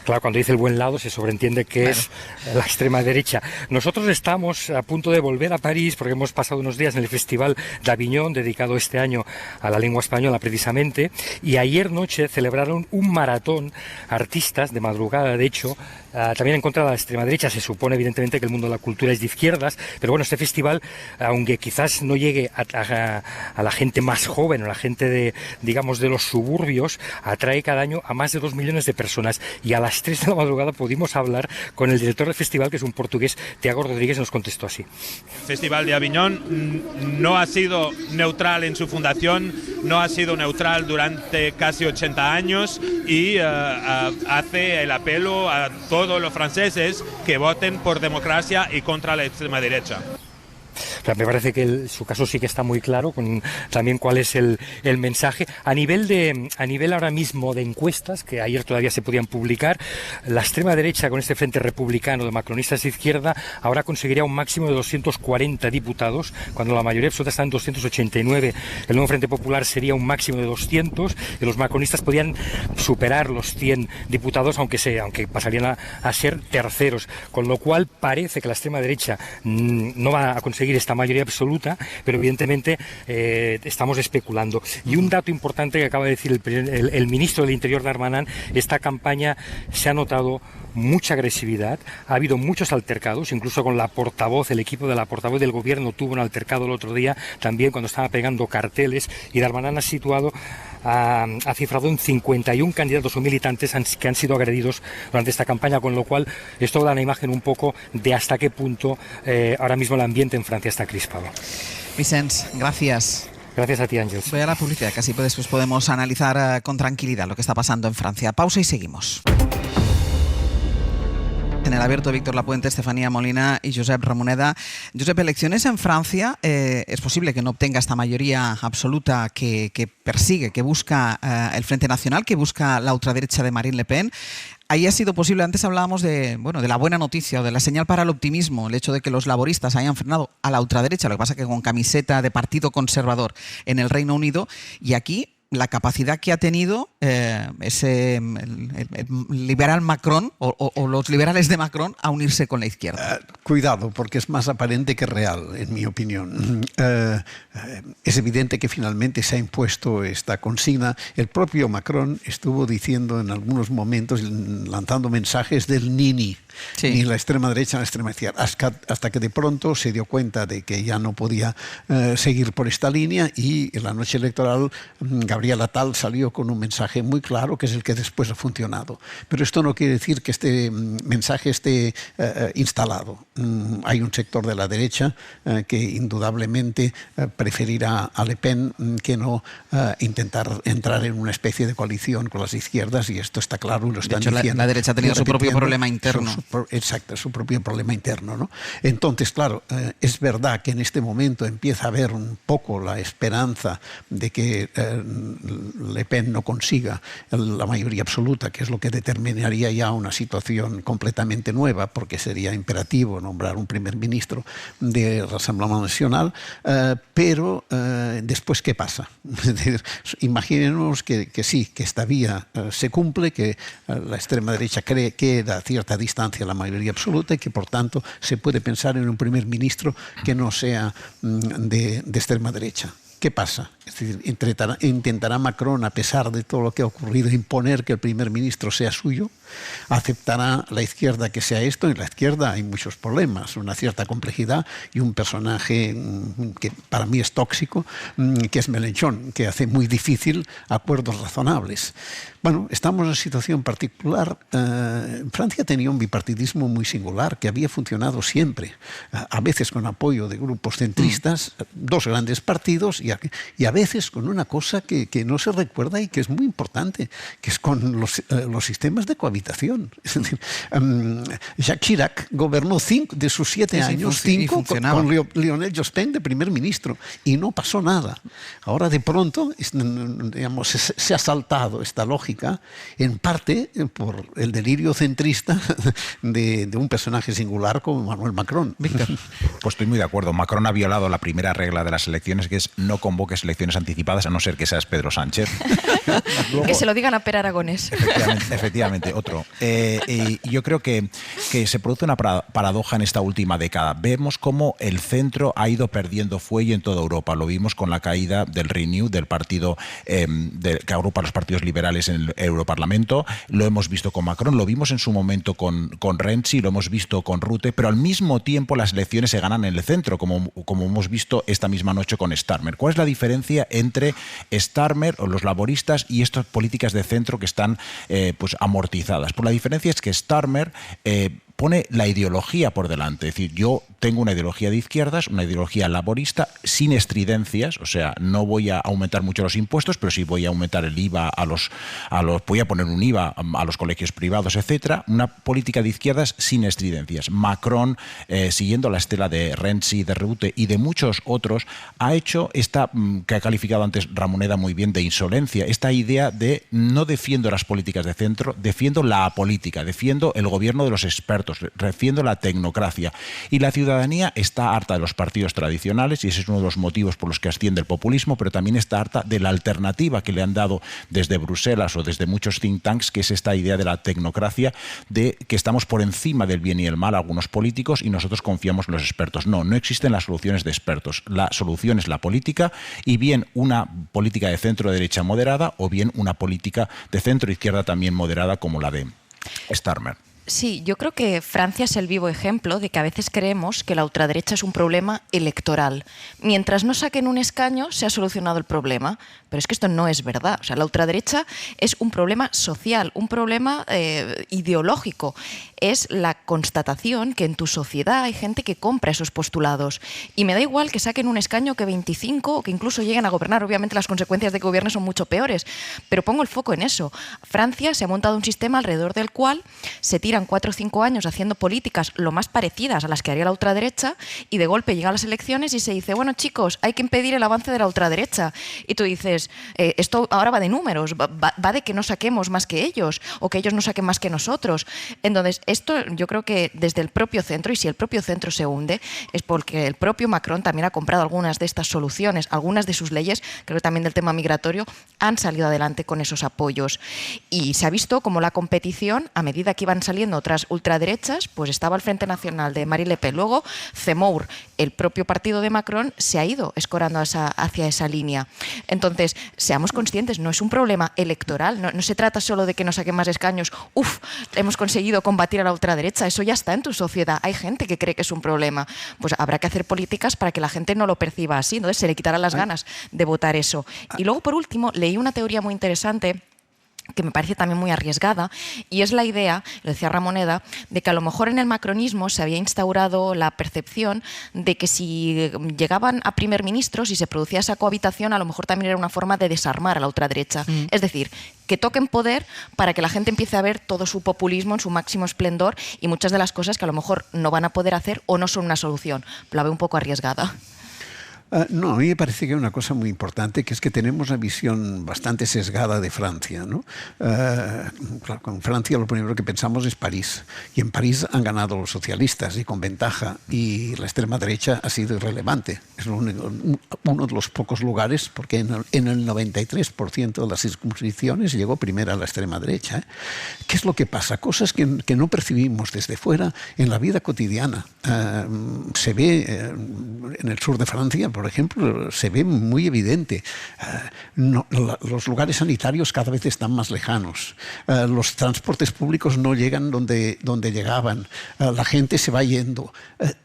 Claro, cuando dice el buen lado se sobreentiende que es la extrema derecha. Nosotros estamos a punto de volver a París porque hemos pasado unos días en el Festival de Aviñón, dedicado este año a la lengua española precisamente, y ayer noche celebraron un maratón artistas de madrugada, de hecho, también en contra de la extrema derecha. Se supone evidentemente que el mundo de la cultura es de izquierdas, pero bueno, este festival, aunque quizás no llegue a la gente más joven o a la gente de, digamos, de los suburbios, atrae cada año a más de 2 millones de personas, y a las 3 de la madrugada pudimos hablar con el director del festival, que es un portugués, Tiago Rodríguez, y nos contestó así. El Festival de Aviñón no ha sido neutral en su fundación, no ha sido neutral durante casi 80 años y hace el apelo a todos los franceses que voten por democracia y contra la extrema derecha. O sea, me parece que su caso sí que está muy claro, con también cuál es el mensaje. A nivel ahora mismo de encuestas, que ayer todavía se podían publicar, la extrema derecha con este frente republicano de macronistas de izquierda ahora conseguiría un máximo de 240 diputados, cuando la mayoría absoluta está en 289. El nuevo Frente Popular sería un máximo de 200 y los macronistas podían superar los 100 diputados, aunque pasarían a ser terceros, con lo cual parece que la extrema derecha no va a conseguir esta mayoría absoluta, pero evidentemente estamos especulando. Y un dato importante que acaba de decir el ministro del Interior, Darmanin: esta campaña se ha notado mucha agresividad, ha habido muchos altercados, incluso con la portavoz, el equipo de la portavoz del gobierno tuvo un altercado el otro día, también cuando estaba pegando carteles, y Darmanin ha cifrado en 51 candidatos o militantes que han sido agredidos durante esta campaña, con lo cual esto da una imagen un poco de hasta qué punto ahora mismo el ambiente en Francia está crispado. Vicens, gracias. Gracias a ti, Ángel. Voy a la publicidad, que así después podemos analizar con tranquilidad lo que está pasando en Francia. Pausa y seguimos. En el abierto, Víctor Lapuente, Estefanía Molina y Josep Ramoneda. Josep, elecciones en Francia, es posible que no obtenga esta mayoría absoluta que persigue, que busca el Frente Nacional, que busca la ultraderecha de Marine Le Pen. Ahí ha sido posible, antes hablábamos de la buena noticia o de la señal para el optimismo, el hecho de que los laboristas hayan frenado a la ultraderecha, lo que pasa que con camiseta de partido conservador en el Reino Unido, y aquí la capacidad que ha tenido ese liberal Macron o los liberales de Macron a unirse con la izquierda. Cuidado, porque es más aparente que real, en mi opinión. Es evidente que finalmente se ha impuesto esta consigna. El propio Macron estuvo diciendo en algunos momentos, lanzando mensajes del ni ni la extrema derecha ni la extrema izquierda, hasta que de pronto se dio cuenta de que ya no podía seguir por esta línea, y en la noche electoral Gabriel Attal salió con un mensaje muy claro, que es el que después ha funcionado. Pero esto no quiere decir que este mensaje esté instalado. Hay un sector de la derecha que indudablemente preferirá a Le Pen que no intentar entrar en una especie de coalición con las izquierdas, y esto está claro y lo están diciendo. La derecha ha tenido su propio problema interno. Exacto, su propio problema interno, ¿no? Entonces, claro, es verdad que en este momento empieza a haber un poco la esperanza de que Le Pen no consiga la mayoría absoluta, que es lo que determinaría ya una situación completamente nueva, porque sería imperativo nombrar un primer ministro de Rassemblement Nacional, pero después, ¿qué pasa? Es decir, imaginemos que sí, que esta vía se cumple, que la extrema derecha cree que da cierta distancia a la mayoría absoluta y que por tanto se puede pensar en un primer ministro que no sea de extrema derecha. ¿Qué pasa? Es decir, intentará Macron, a pesar de todo lo que ha ocurrido, imponer que el primer ministro sea suyo. ¿Aceptará la izquierda que sea esto? En la izquierda hay muchos problemas, una cierta complejidad, y un personaje que para mí es tóxico, que es Mélenchon, que hace muy difícil acuerdos razonables. Bueno, estamos en una situación particular. Francia tenía un bipartidismo muy singular que había funcionado siempre, a veces con apoyo de grupos centristas, dos grandes partidos, y a veces con una cosa que no se recuerda y que es muy importante, que es con los sistemas de cohabitación. Es decir, Jacques Chirac gobernó 5 de sus 7 años, 5 con Lionel Jospin de primer ministro, y no pasó nada. Ahora de pronto, digamos, se ha saltado esta lógica, en parte por el delirio centrista de un personaje singular como Emmanuel Macron. Víctor. Pues estoy muy de acuerdo. Macron ha violado la primera regla de las elecciones, que es no convoques elecciones anticipadas a no ser que seas Pedro Sánchez. Luego, que se lo digan a Per Aragonés. Efectivamente, otro. Yo creo que se produce una paradoja en esta última década. Vemos cómo el centro ha ido perdiendo fuelle en toda Europa. Lo vimos con la caída del Renew, del partido que agrupa a los partidos liberales en el Europarlamento. Lo hemos visto con Macron, lo vimos en su momento con Renzi, lo hemos visto con Rutte, pero al mismo tiempo las elecciones se ganan en el centro, como hemos visto esta misma noche con Starmer. ¿Cuál es la diferencia entre Starmer o los laboristas y estas políticas de centro que están pues amortizadas? Pues la diferencia es que Starmer pone la ideología por delante. Es decir, yo tengo una ideología de izquierdas, una ideología laborista, sin estridencias, o sea, no voy a aumentar mucho los impuestos, pero sí voy a aumentar el IVA voy a poner un IVA a los colegios privados, etcétera. Una política de izquierdas sin estridencias. Macron, siguiendo la estela de Renzi, de Rutte y de muchos otros, ha hecho esta, que ha calificado antes Ramoneda muy bien, de insolencia, esta idea de no defiendo las políticas de centro, defiendo la política, defiendo el gobierno de los expertos, defiendo la tecnocracia. Y la ciudadanía está harta de los partidos tradicionales, y ese es uno de los motivos por los que asciende el populismo, pero también está harta de la alternativa que le han dado desde Bruselas o desde muchos think tanks, que es esta idea de la tecnocracia, de que estamos por encima del bien y el mal, algunos políticos, y nosotros confiamos en los expertos. No existen las soluciones de expertos. La solución es la política, y bien una política de centro-derecha moderada, o bien una política de centro-izquierda también moderada, como la de Starmer. Sí, yo creo que Francia es el vivo ejemplo de que a veces creemos que la ultraderecha es un problema electoral. Mientras no saquen un escaño, se ha solucionado el problema. Pero es que esto no es verdad. O sea, la ultraderecha es un problema social, un problema ideológico. Es la constatación que en tu sociedad hay gente que compra esos postulados. Y me da igual que saquen un escaño que 25 o que incluso lleguen a gobernar. Obviamente las consecuencias de que gobiernen son mucho peores. Pero pongo el foco en eso. Francia se ha montado un sistema alrededor del cual se tiran 4 o 5 años haciendo políticas lo más parecidas a las que haría la ultraderecha, y de golpe llegan las elecciones y se dice, bueno chicos, hay que impedir el avance de la ultraderecha. Y tú dices, esto ahora va de números, va de que no saquemos más que ellos o que ellos no saquen más que nosotros. Entonces, esto yo creo que desde el propio centro, y si el propio centro se hunde, es porque el propio Macron también ha comprado algunas de estas soluciones, algunas de sus leyes, creo que también del tema migratorio, han salido adelante con esos apoyos. Y se ha visto como la competición, a medida que iban saliendo otras ultraderechas, pues estaba el Frente Nacional de Marine Le Pen. Luego, Zemmour, el propio partido de Macron, se ha ido escorando hacia esa línea. Entonces, seamos conscientes, no es un problema electoral, no se trata solo de que nos saquen más escaños, hemos conseguido combatir a la ultraderecha, eso ya está en tu sociedad, hay gente que cree que es un problema, pues habrá que hacer políticas para que la gente no lo perciba así, entonces se le quitarán las ganas de votar eso. Y luego, por último, leí una teoría muy interesante que me parece también muy arriesgada, y es la idea, lo decía Ramoneda, de que a lo mejor en el macronismo se había instaurado la percepción de que si llegaban a primer ministros y se producía esa cohabitación, a lo mejor también era una forma de desarmar a la ultraderecha. Es decir, que toquen poder para que la gente empiece a ver todo su populismo en su máximo esplendor y muchas de las cosas que a lo mejor no van a poder hacer o no son una solución. La veo un poco arriesgada. No, a mí me parece que hay una cosa muy importante, que es que tenemos una visión bastante sesgada de Francia, ¿no? Claro, con Francia lo primero que pensamos es París, y en París han ganado los socialistas y con ventaja, y la extrema derecha ha sido irrelevante. Es uno de los pocos lugares, porque en el 93% de las circunscripciones llegó primero a la extrema derecha. ¿Qué es lo que pasa? Cosas que no percibimos desde fuera en la vida cotidiana. Se ve en el sur de Francia, por ejemplo, se ve muy evidente. Los lugares sanitarios cada vez están más lejanos. Los transportes públicos no llegan donde llegaban. La gente se va yendo.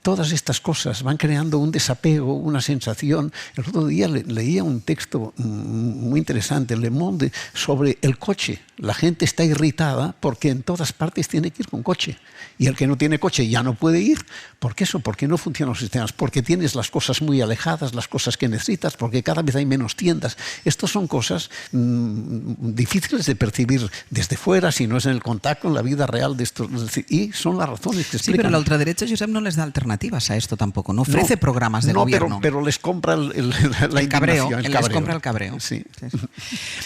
Todas estas cosas van creando un desapego, una sensación. El otro día leía un texto muy interesante, Le Monde, sobre el coche. La gente está irritada porque en todas partes tiene que ir con coche. Y el que no tiene coche ya no puede ir. ¿Por qué eso? Porque no funcionan los sistemas. Porque tienes las cosas muy alejadas, las cosas que necesitas, porque cada vez hay menos tiendas. Estas son cosas difíciles de percibir desde fuera, si no es en el contacto, en la vida real de estos. Y son las razones que explican. Sí, pero la ultraderecha, Josep, no les da alternativas a esto tampoco. No ofrece programas de gobierno. Pero les compra el cabreo. Les compra el cabreo. Sí.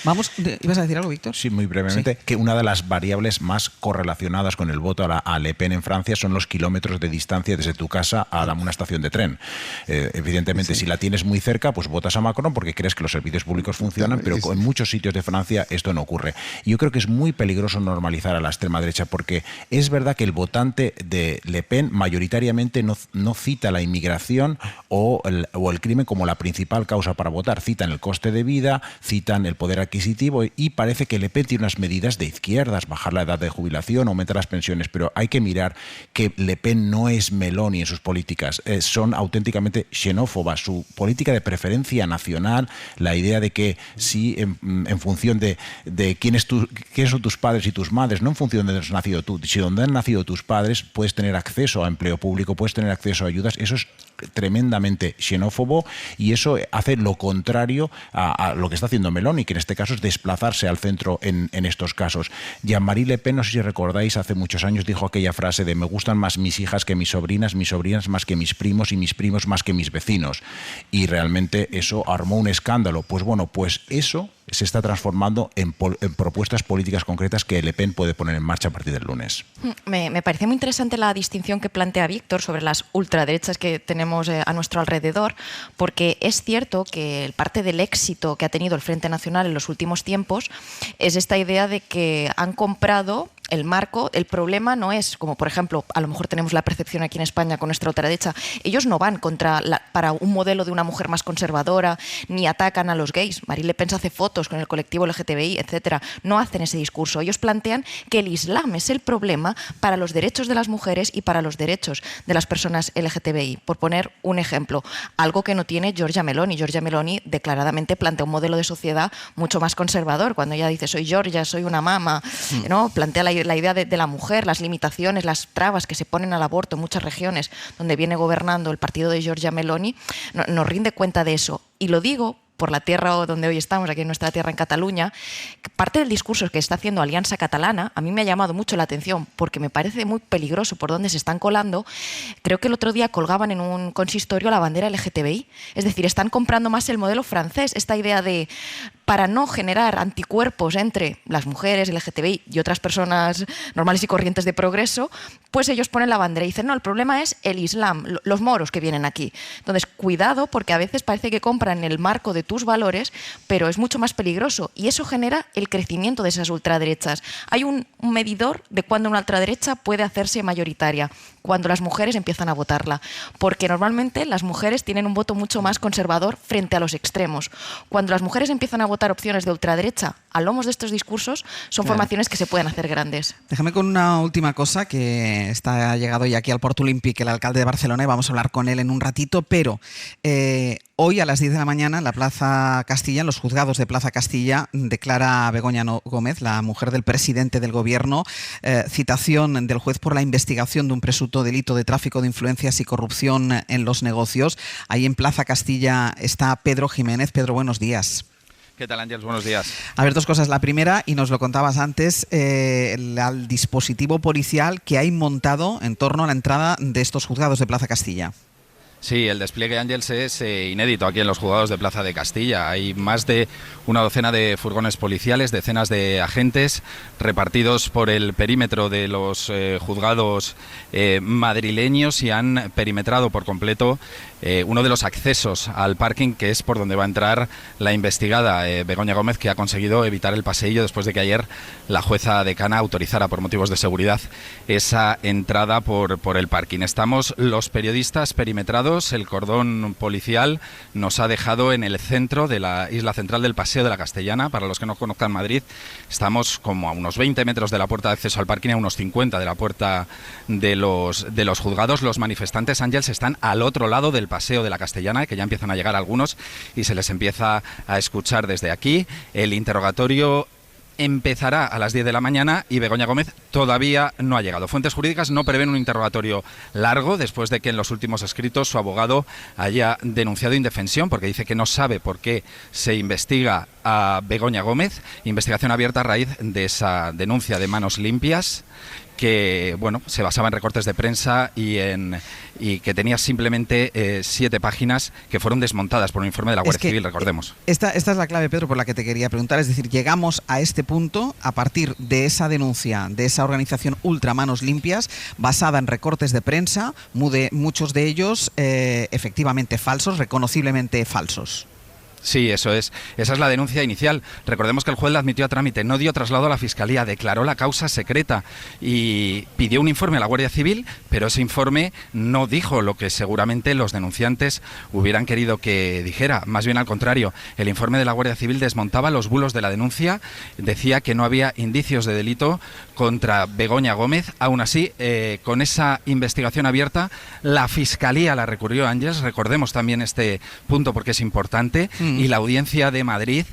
Vamos, ¿ibas a decir algo, Víctor? Sí, muy brevemente. Sí. Que una de las variables más correlacionadas con el voto a Le Pen en Francia son los kilómetros de distancia desde tu casa a una estación de tren. Evidentemente, si la tienes muy cerca, pues votas a Macron porque crees que los servicios públicos funcionan, pero en muchos sitios de Francia esto no ocurre. Y yo creo que es muy peligroso normalizar a la extrema derecha, porque es verdad que el votante de Le Pen mayoritariamente no cita la inmigración o el crimen como la principal causa para votar. Citan el coste de vida, citan el poder adquisitivo, y parece que Le Pen tiene unas medidas de izquierdas, bajar la edad de jubilación, aumentar las pensiones, pero hay que mirar que Le Pen no es Meloni en sus políticas, son auténticamente xenófobas. Su política de preferencia nacional, la idea de que si en función de quiénes son tus padres y tus madres, no en función de dónde has nacido tú, si donde han nacido tus padres puedes tener acceso a empleo público, puedes tener acceso a ayudas, eso es tremendamente xenófobo, y eso hace lo contrario a lo que está haciendo Meloni, que en este caso es desplazarse al centro en estos casos. Jean-Marie Le Pen, no sé si recordáis, hace muchos años dijo aquella frase de: me gustan más mis hijas que mis sobrinas más que mis primos y mis primos más que mis vecinos, y realmente eso armó un escándalo. Pues bueno, pues eso se está transformando en propuestas políticas concretas que Le Pen puede poner en marcha a partir del lunes. Me parece muy interesante la distinción que plantea Víctor sobre las ultraderechas que tenemos a nuestro alrededor, porque es cierto que parte del éxito que ha tenido el Frente Nacional en los últimos tiempos es esta idea de que han comprado el marco. El problema no es, como por ejemplo, a lo mejor tenemos la percepción aquí en España con nuestra ultraderecha, ellos no van para un modelo de una mujer más conservadora, ni atacan a los gays. Marine Le Pen hace fotos con el colectivo LGTBI, etcétera. No hacen ese discurso. Ellos plantean que el Islam es el problema para los derechos de las mujeres y para los derechos de las personas LGTBI. Por poner un ejemplo, algo que no tiene Giorgia Meloni. Giorgia Meloni declaradamente plantea un modelo de sociedad mucho más conservador. Cuando ella dice soy Giorgia, soy una mama, ¿no? Plantea la idea de la mujer, las limitaciones, las trabas que se ponen al aborto en muchas regiones donde viene gobernando el partido de Giorgia Meloni, nos rinde cuenta de eso. Y lo digo por la tierra donde hoy estamos, aquí en nuestra tierra, en Cataluña, parte del discurso que está haciendo Alianza Catalana a mí me ha llamado mucho la atención, porque me parece muy peligroso por dónde se están colando. Creo que el otro día colgaban en un consistorio la bandera LGTBI, es decir, están comprando más el modelo francés, esta idea de, para no generar anticuerpos entre las mujeres LGTBI y otras personas normales y corrientes de progreso, pues ellos ponen la bandera y dicen, no, el problema es el Islam, los moros que vienen aquí. Entonces, cuidado, porque a veces parece que compran el marco de tus valores, pero es mucho más peligroso, y eso genera el crecimiento de esas ultraderechas. Hay un medidor de cuándo una ultraderecha puede hacerse mayoritaria, cuando las mujeres empiezan a votarla, porque normalmente las mujeres tienen un voto mucho más conservador frente a los extremos. Cuando las mujeres empiezan a votar opciones de ultraderecha a lomos de estos discursos, son formaciones que se pueden hacer grandes. Déjame con una última cosa, que ha llegado ya aquí al Port Olímpic el alcalde de Barcelona, y vamos a hablar con él en un ratito, pero hoy a las 10 de la mañana en la Plaza Castilla, en los juzgados de Plaza Castilla, declara Begoña Gómez, la mujer del presidente del gobierno, citación del juez por la investigación de un presunto delito de tráfico de influencias y corrupción en los negocios. Ahí en Plaza Castilla está Pedro Jiménez. Pedro, buenos días. ¿Qué tal, Ángels? Buenos días. A ver, dos cosas. La primera, y nos lo contabas antes, el dispositivo policial que hay montado en torno a la entrada de estos juzgados de Plaza Castilla. Sí, el despliegue, Ángels, es inédito aquí en los juzgados de Plaza de Castilla. Hay más de una docena de furgones policiales, decenas de agentes repartidos por el perímetro de los juzgados madrileños, y han perimetrado por completo uno de los accesos al parking, que es por donde va a entrar la investigada Begoña Gómez, que ha conseguido evitar el paseillo después de que ayer la jueza decana autorizara por motivos de seguridad esa entrada por el parking. Estamos los periodistas perimetrados. El cordón policial nos ha dejado en el centro de la isla central del Paseo de la Castellana. Para los que no conozcan Madrid, estamos como a unos 20 metros de la puerta de acceso al parking, a unos 50 de la puerta de los juzgados. Los manifestantes, Ángels, están al otro lado del Paseo de la Castellana, que ya empiezan a llegar algunos y se les empieza a escuchar desde aquí. El interrogatorio empezará a las 10 de la mañana y Begoña Gómez todavía no ha llegado. Fuentes jurídicas no prevén un interrogatorio largo después de que en los últimos escritos su abogado haya denunciado indefensión porque dice que no sabe por qué se investiga a Begoña Gómez. Investigación abierta a raíz de esa denuncia de Manos Limpias que bueno, se basaba en recortes de prensa y que tenía simplemente 7 páginas que fueron desmontadas por un informe de la Guardia Civil, recordemos. Esta es la clave, Pedro, por la que te quería preguntar. Es decir, llegamos a este punto a partir de esa denuncia de esa organización Ultra Manos Limpias, basada en recortes de prensa, muchos de ellos efectivamente falsos, reconociblemente falsos. Sí, eso es. Esa es la denuncia inicial. Recordemos que el juez la admitió a trámite, no dio traslado a la Fiscalía, declaró la causa secreta y pidió un informe a la Guardia Civil, pero ese informe no dijo lo que seguramente los denunciantes hubieran querido que dijera. Más bien al contrario, el informe de la Guardia Civil desmontaba los bulos de la denuncia, decía que no había indicios de delito contra Begoña Gómez. Aún así, con esa investigación abierta, la Fiscalía la recurrió a Ángels. Recordemos también este punto porque es importante. Y la audiencia de Madrid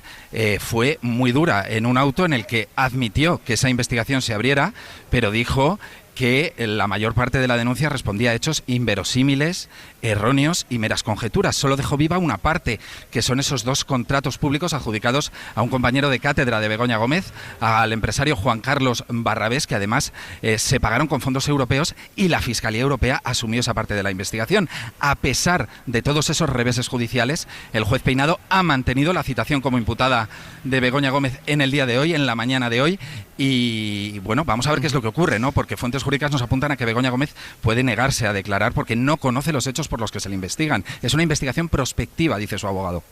fue muy dura en un auto en el que admitió que esa investigación se abriera, pero dijo que la mayor parte de la denuncia respondía a hechos inverosímiles, erróneos y meras conjeturas. Solo dejó viva una parte, que son esos 2 contratos públicos adjudicados a un compañero de cátedra de Begoña Gómez, al empresario Juan Carlos Barrabés, que además se pagaron con fondos europeos y la Fiscalía Europea asumió esa parte de la investigación. A pesar de todos esos reveses judiciales, el juez Peinado ha mantenido la citación como imputada de Begoña Gómez en el día de hoy, en la mañana de hoy, y bueno, vamos a ver qué es lo que ocurre, ¿no? Porque fuentes jurídicas nos apuntan a que Begoña Gómez puede negarse a declarar porque no conoce los hechos por los que se le investigan. Es una investigación prospectiva, dice su abogado.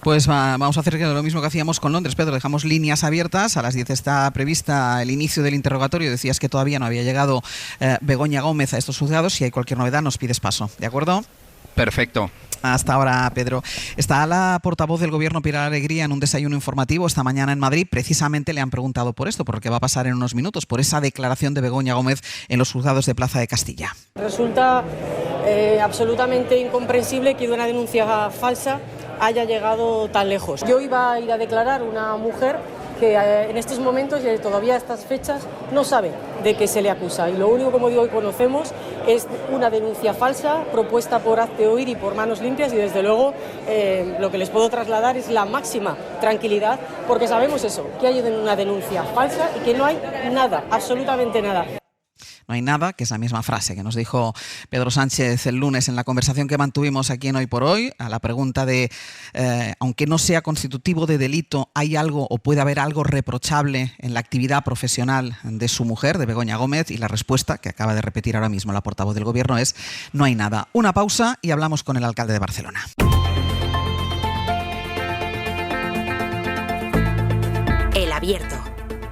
Pues vamos a hacer lo mismo que hacíamos con Londres, Pedro. Dejamos líneas abiertas. A las 10 está prevista el inicio del interrogatorio. Decías que todavía no había llegado Begoña Gómez a estos juzgados. Si hay cualquier novedad, nos pides paso. ¿De acuerdo? Perfecto. Hasta ahora, Pedro. Está la portavoz del Gobierno, Pilar Alegría, en un desayuno informativo esta mañana en Madrid. Precisamente le han preguntado por esto, por lo que va a pasar en unos minutos, por esa declaración de Begoña Gómez en los juzgados de Plaza de Castilla. Resulta absolutamente incomprensible que de una denuncia falsa haya llegado tan lejos. Yo iba a ir a declarar una mujer que en estos momentos y todavía a estas fechas no sabe de qué se le acusa y lo único, como digo, que conocemos es una denuncia falsa propuesta por Hazte Oír y por Manos Limpias y desde luego lo que les puedo trasladar es la máxima tranquilidad porque sabemos eso, que hay una denuncia falsa y que no hay nada, absolutamente nada. No hay nada, que es la misma frase que nos dijo Pedro Sánchez el lunes en la conversación que mantuvimos aquí en Hoy por Hoy, a la pregunta de, aunque no sea constitutivo de delito, ¿hay algo o puede haber algo reprochable en la actividad profesional de su mujer, de Begoña Gómez? Y la respuesta, que acaba de repetir ahora mismo la portavoz del Gobierno, es no hay nada. Una pausa y hablamos con el alcalde de Barcelona. El Abierto.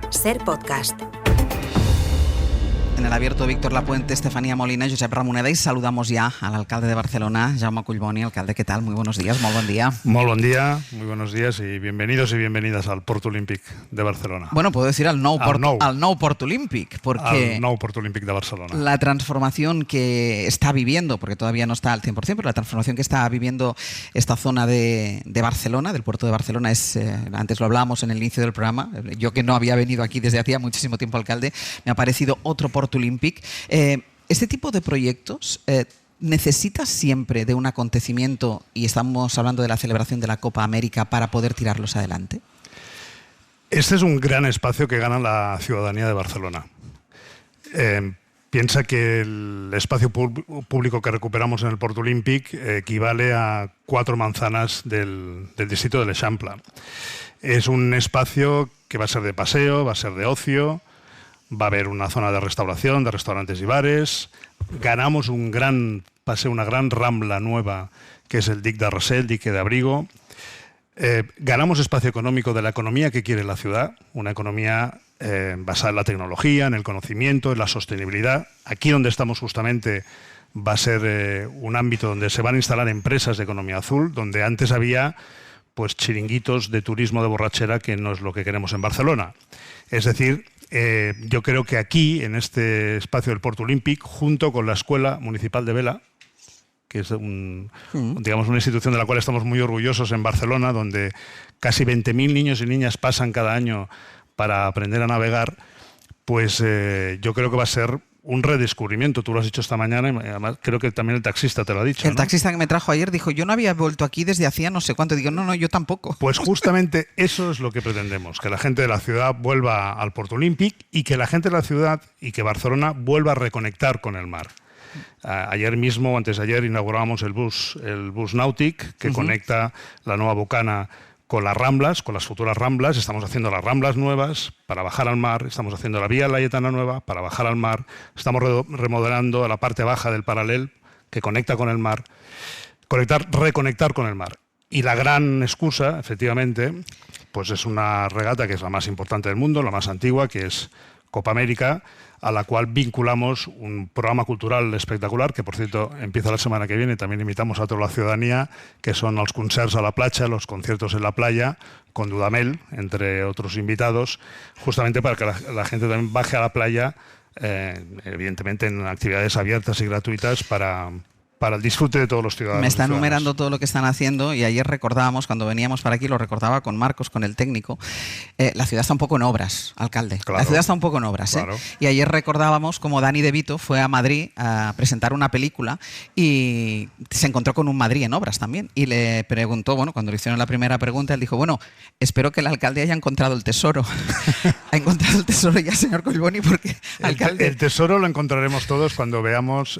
Ser podcast. En el Abierto, Víctor Lapuente, Estefanía Molina, Josep Ramoneda, y saludamos ya al alcalde de Barcelona, Jaume Collboni. Alcalde, ¿qué tal? Muy buenos días, muy buen día. Muy buen día, muy buenos días y bienvenidos y bienvenidas al Port Olímpic de Barcelona. Bueno, puedo decir al nou Port Olímpic, porque al nou Port Olímpic de Barcelona. La transformación que está viviendo, porque todavía no está al 100%, pero la transformación que está viviendo esta zona de Barcelona, del puerto de Barcelona, es, antes lo hablábamos en el inicio del programa, yo que no había venido aquí desde hacía muchísimo tiempo, alcalde, me ha parecido otro Port Olímpic. Este tipo de proyectos necesita siempre de un acontecimiento, y estamos hablando de la celebración de la Copa América, para poder tirarlos adelante. Este es un gran espacio que gana la ciudadanía de Barcelona. Piensa que el espacio público que recuperamos en el Port Olímpic equivale a 4 manzanas del distrito del Eixample. Es un espacio que va a ser de paseo, va a ser de ocio. Va a haber una zona de restauración, de restaurantes y bares. Ganamos un gran paseo, una gran rambla nueva, que es el Dic de Rassell, dique de abrigo. Ganamos espacio económico de la economía que quiere la ciudad, una economía basada en la tecnología, en el conocimiento, en la sostenibilidad. Aquí donde estamos justamente va a ser un ámbito donde se van a instalar empresas de economía azul, donde antes había pues chiringuitos de turismo de borrachera, que no es lo que queremos en Barcelona. Es decir, yo creo que aquí, en este espacio del Port Olímpic, junto con la Escuela Municipal de Vela, que es digamos, una institución de la cual estamos muy orgullosos en Barcelona, donde casi 20.000 niños y niñas pasan cada año para aprender a navegar, pues yo creo que va a ser un redescubrimiento. Tú lo has dicho esta mañana y además creo que también el taxista te lo ha dicho. El taxista que me trajo ayer dijo, yo no había vuelto aquí desde hacía no sé cuánto. Digo, no, yo tampoco. Pues justamente eso es lo que pretendemos, que la gente de la ciudad vuelva al Port Olímpic y que la gente de la ciudad y que Barcelona vuelva a reconectar con el mar. Ayer mismo, antes de ayer, inaugurábamos el bus Nàutic, que conecta la nueva Bocana con las Ramblas, con las futuras Ramblas. Estamos haciendo las Ramblas nuevas para bajar al mar, estamos haciendo la Vía Laietana nueva para bajar al mar, estamos remodelando la parte baja del Paral·lel que conecta con el mar, reconectar con el mar. Y la gran excusa, efectivamente, pues es una regata que es la más importante del mundo, la más antigua, que es Copa América, a la cual vinculamos un programa cultural espectacular, que por cierto empieza la semana que viene. También invitamos a toda la ciudadanía, que son los concerts a la playa, los conciertos en la playa, con Dudamel, entre otros invitados, justamente para que la gente también baje a la playa, evidentemente en actividades abiertas y gratuitas para el disfrute de todos los ciudadanos. Me está enumerando todo lo que están haciendo y ayer recordábamos, cuando veníamos para aquí, lo recordaba con Marcos, con el técnico, la ciudad está un poco en obras, alcalde. Claro, la ciudad está un poco en obras. Claro. Y ayer recordábamos cómo Dani De Vito fue a Madrid a presentar una película y se encontró con un Madrid en obras también. Y le preguntó, bueno, cuando le hicieron la primera pregunta, él dijo, bueno, espero que el alcalde haya encontrado el tesoro. Ha encontrado el tesoro ya, señor Collboni, porque alcalde... El tesoro lo encontraremos todos cuando veamos...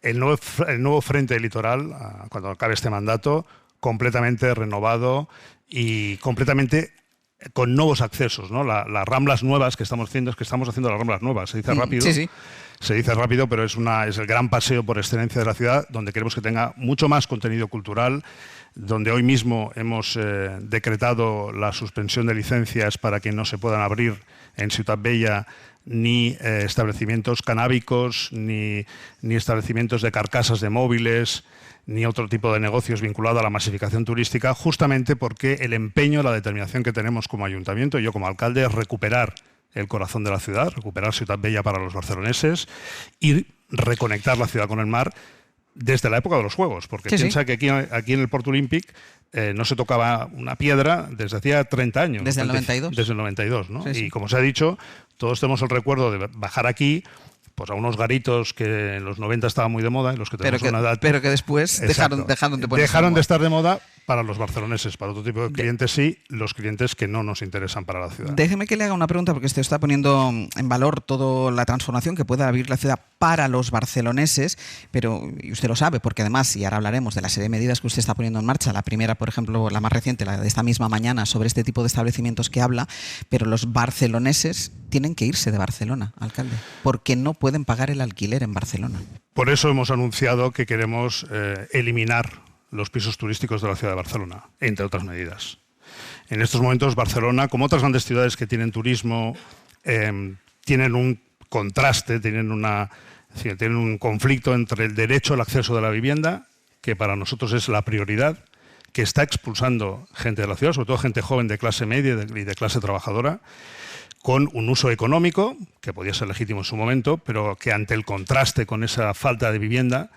El nuevo frente litoral, cuando acabe este mandato, completamente renovado y completamente con nuevos accesos, ¿no? Las ramblas nuevas que estamos haciendo, es que estamos haciendo las ramblas nuevas. Se dice rápido, sí. Se dice rápido, pero es el gran paseo por excelencia de la ciudad, donde queremos que tenga mucho más contenido cultural, donde hoy mismo hemos decretado la suspensión de licencias para que no se puedan abrir en Ciutat Vella ni establecimientos canábicos, ni establecimientos de carcasas de móviles, ni otro tipo de negocios vinculado a la masificación turística, justamente porque el empeño, la determinación que tenemos como ayuntamiento y yo como alcalde es recuperar el corazón de la ciudad, recuperar Ciutat Vella para los barceloneses y reconectar la ciudad con el mar desde la época de los Juegos, porque piensa que aquí en el Port Olímpic no se tocaba una piedra desde hacía 30 años. Desde el 92. Desde el 92, ¿no? Sí. Y como se ha dicho, todos tenemos el recuerdo de bajar aquí, pues a unos garitos que en los 90 estaban muy de moda, y los que tenemos una edad... Pero que después dejaron de estar de moda para los barceloneses. Para otro tipo de clientes sí, los clientes que no nos interesan para la ciudad. Déjeme que le haga una pregunta, porque usted está poniendo en valor toda la transformación que pueda vivir la ciudad para los barceloneses, pero, y usted lo sabe, porque además, y ahora hablaremos de la serie de medidas que usted está poniendo en marcha, la primera, por ejemplo, la más reciente, la de esta misma mañana, sobre este tipo de establecimientos que habla, pero los barceloneses tienen que irse de Barcelona, alcalde, porque no pueden pagar el alquiler en Barcelona. Por eso hemos anunciado que queremos eliminar los pisos turísticos de la ciudad de Barcelona, entre otras medidas. En estos momentos Barcelona, como otras grandes ciudades que tienen turismo, tienen un contraste, tienen un conflicto entre el derecho al acceso de la vivienda, que para nosotros es la prioridad, que está expulsando gente de la ciudad, sobre todo gente joven de clase media y de clase trabajadora, con un uso económico, que podía ser legítimo en su momento, pero que ante el contraste con esa falta de vivienda,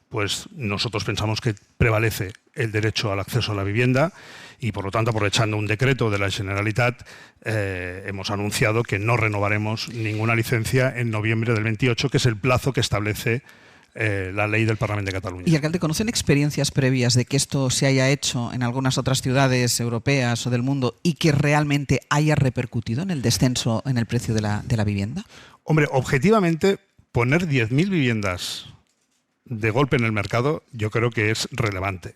pues nosotros pensamos que prevalece el derecho al acceso a la vivienda y, por lo tanto, aprovechando un decreto de la Generalitat, hemos anunciado que no renovaremos ninguna licencia en noviembre del 28, que es el plazo que establece la ley del Parlamento de Cataluña. ¿Y, alcalde, conocen experiencias previas de que esto se haya hecho en algunas otras ciudades europeas o del mundo y que realmente haya repercutido en el descenso en el precio de la vivienda? Hombre, objetivamente, poner 10.000 viviendas de golpe en el mercado yo creo que es relevante.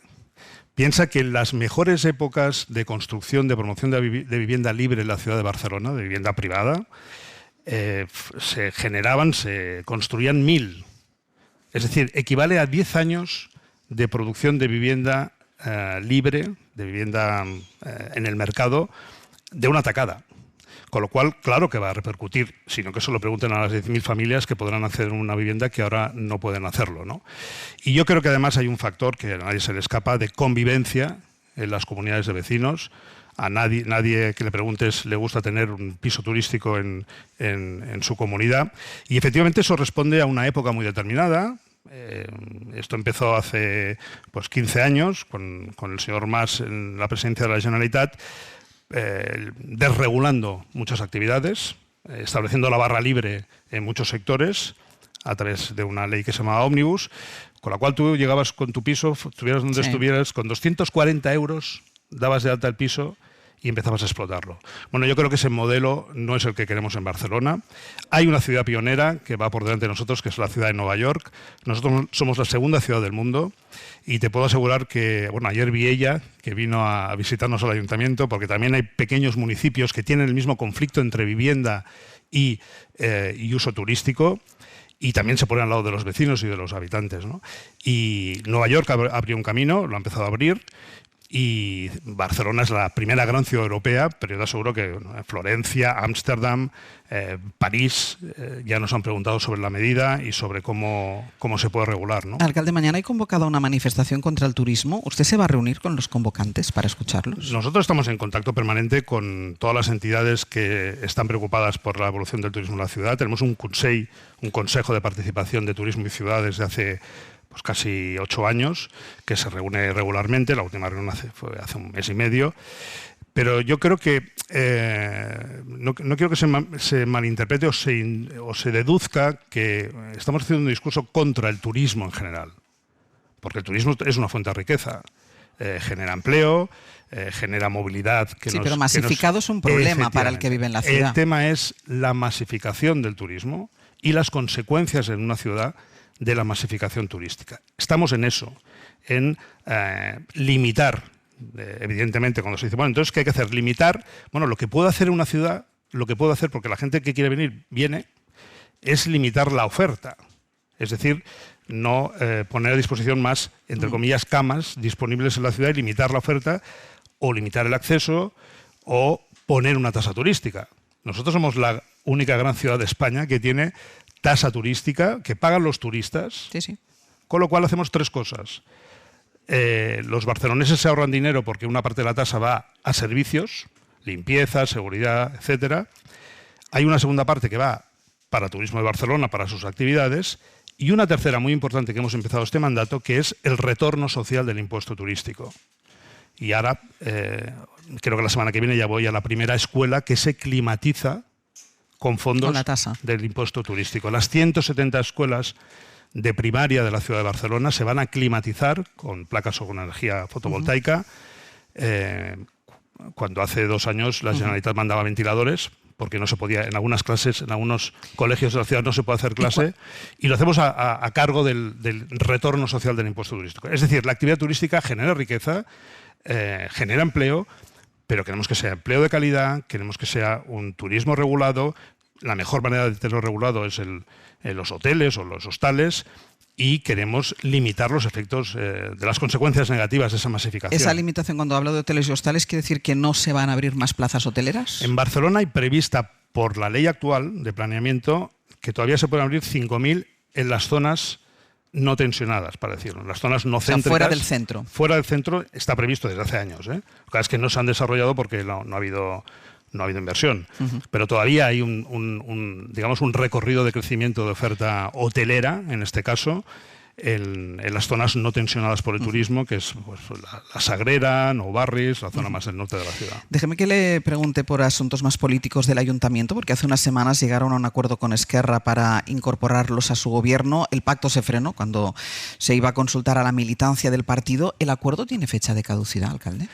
Piensa que en las mejores épocas de construcción, de promoción de vivienda libre en la ciudad de Barcelona, de vivienda privada, se construían 1.000. Es decir, equivale a 10 años de producción de vivienda libre, de vivienda en el mercado, de una tacada. Con lo cual, claro que va a repercutir, sino que eso lo pregunten a las 10.000 familias que podrán acceder a una vivienda que ahora no pueden hacerlo, ¿no? Y yo creo que además hay un factor que a nadie se le escapa de convivencia en las comunidades de vecinos. A nadie que le preguntes le gusta tener un piso turístico en su comunidad. Y efectivamente eso responde a una época muy determinada. Esto empezó hace 15 años con el señor Mas en la presidencia de la Generalitat, desregulando muchas actividades, estableciendo la barra libre en muchos sectores a través de una ley que se llamaba Ómnibus, con la cual tú llegabas con tu piso, estuvieras donde estuvieras, con 240 euros dabas de alta el piso y empezabas a explotarlo. Bueno, yo creo que ese modelo no es el que queremos en Barcelona. Hay una ciudad pionera que va por delante de nosotros, que es la ciudad de Nueva York. Nosotros somos la segunda ciudad del mundo y te puedo asegurar que, bueno, ayer vi ella, que vino a visitarnos al ayuntamiento, porque también hay pequeños municipios que tienen el mismo conflicto entre vivienda y uso turístico, y también se ponen al lado de los vecinos y de los habitantes, ¿no? Y Nueva York abrió un camino, lo ha empezado a abrir, y Barcelona es la primera gran ciudad europea, pero yo te aseguro que Florencia, Ámsterdam, París, ya nos han preguntado sobre la medida y sobre cómo se puede regular, ¿no? Alcalde, mañana hay convocada una manifestación contra el turismo. ¿Usted se va a reunir con los convocantes para escucharlos? Nosotros estamos en contacto permanente con todas las entidades que están preocupadas por la evolución del turismo en la ciudad. Tenemos un consejo de participación de turismo y ciudad desde hace pues casi 8 años, que se reúne regularmente. La última reunión fue hace un mes y medio. Pero yo creo que no quiero que se malinterprete o se deduzca que estamos haciendo un discurso contra el turismo en general. Porque el turismo es una fuente de riqueza. Genera empleo, genera movilidad. Pero masificado es un problema para el que vive en la ciudad. El tema es la masificación del turismo y las consecuencias en una ciudad de la masificación turística. Estamos en eso, en limitar, evidentemente, cuando se dice, bueno, entonces, ¿qué hay que hacer? Limitar, bueno, lo que puede hacer una ciudad, lo que puede hacer, porque la gente que quiere venir, viene, es limitar la oferta. Es decir, no poner a disposición más, entre comillas, camas disponibles en la ciudad y limitar la oferta, o limitar el acceso, o poner una tasa turística. Nosotros somos la única gran ciudad de España que tiene tasa turística que pagan los turistas, con lo cual hacemos 3 cosas. Los barceloneses se ahorran dinero porque una parte de la tasa va a servicios, limpieza, seguridad, etcétera. Hay una segunda parte que va para Turismo de Barcelona, para sus actividades, y una tercera muy importante que hemos empezado este mandato, que es el retorno social del impuesto turístico. Y ahora, creo que la semana que viene ya voy a la primera escuela que se climatiza con fondos del impuesto turístico. Las 170 escuelas de primaria de la ciudad de Barcelona se van a climatizar con placas o con energía fotovoltaica. Cuando hace 2 años la Generalitat mandaba ventiladores, porque no se podía, en algunas clases, en algunos colegios de la ciudad no se puede hacer clase, y lo hacemos a cargo del retorno social del impuesto turístico. Es decir, la actividad turística genera riqueza, genera empleo, pero queremos que sea empleo de calidad, queremos que sea un turismo regulado. La mejor manera de tenerlo regulado es los hoteles o los hostales, y queremos limitar los efectos de las consecuencias negativas de esa masificación. ¿Esa limitación, cuando hablo de hoteles y hostales, quiere decir que no se van a abrir más plazas hoteleras? En Barcelona hay prevista, por la ley actual de planeamiento, que todavía se pueden abrir 5.000 en las zonas no tensionadas, para decirlo, las zonas no céntricas. Fuera del centro. Fuera del centro está previsto desde hace años. Lo que pasa es que no se han desarrollado porque no ha habido inversión. Pero todavía hay digamos, un recorrido de crecimiento de oferta hotelera, en este caso, en las zonas no tensionadas por el turismo, que es pues, la Sagrera, Nou Barris, la zona más del norte de la ciudad. Déjeme que le pregunte por asuntos más políticos del ayuntamiento, porque hace unas semanas llegaron a un acuerdo con Esquerra para incorporarlos a su gobierno. El pacto se frenó cuando se iba a consultar a la militancia del partido. ¿El acuerdo tiene fecha de caducidad, alcalde?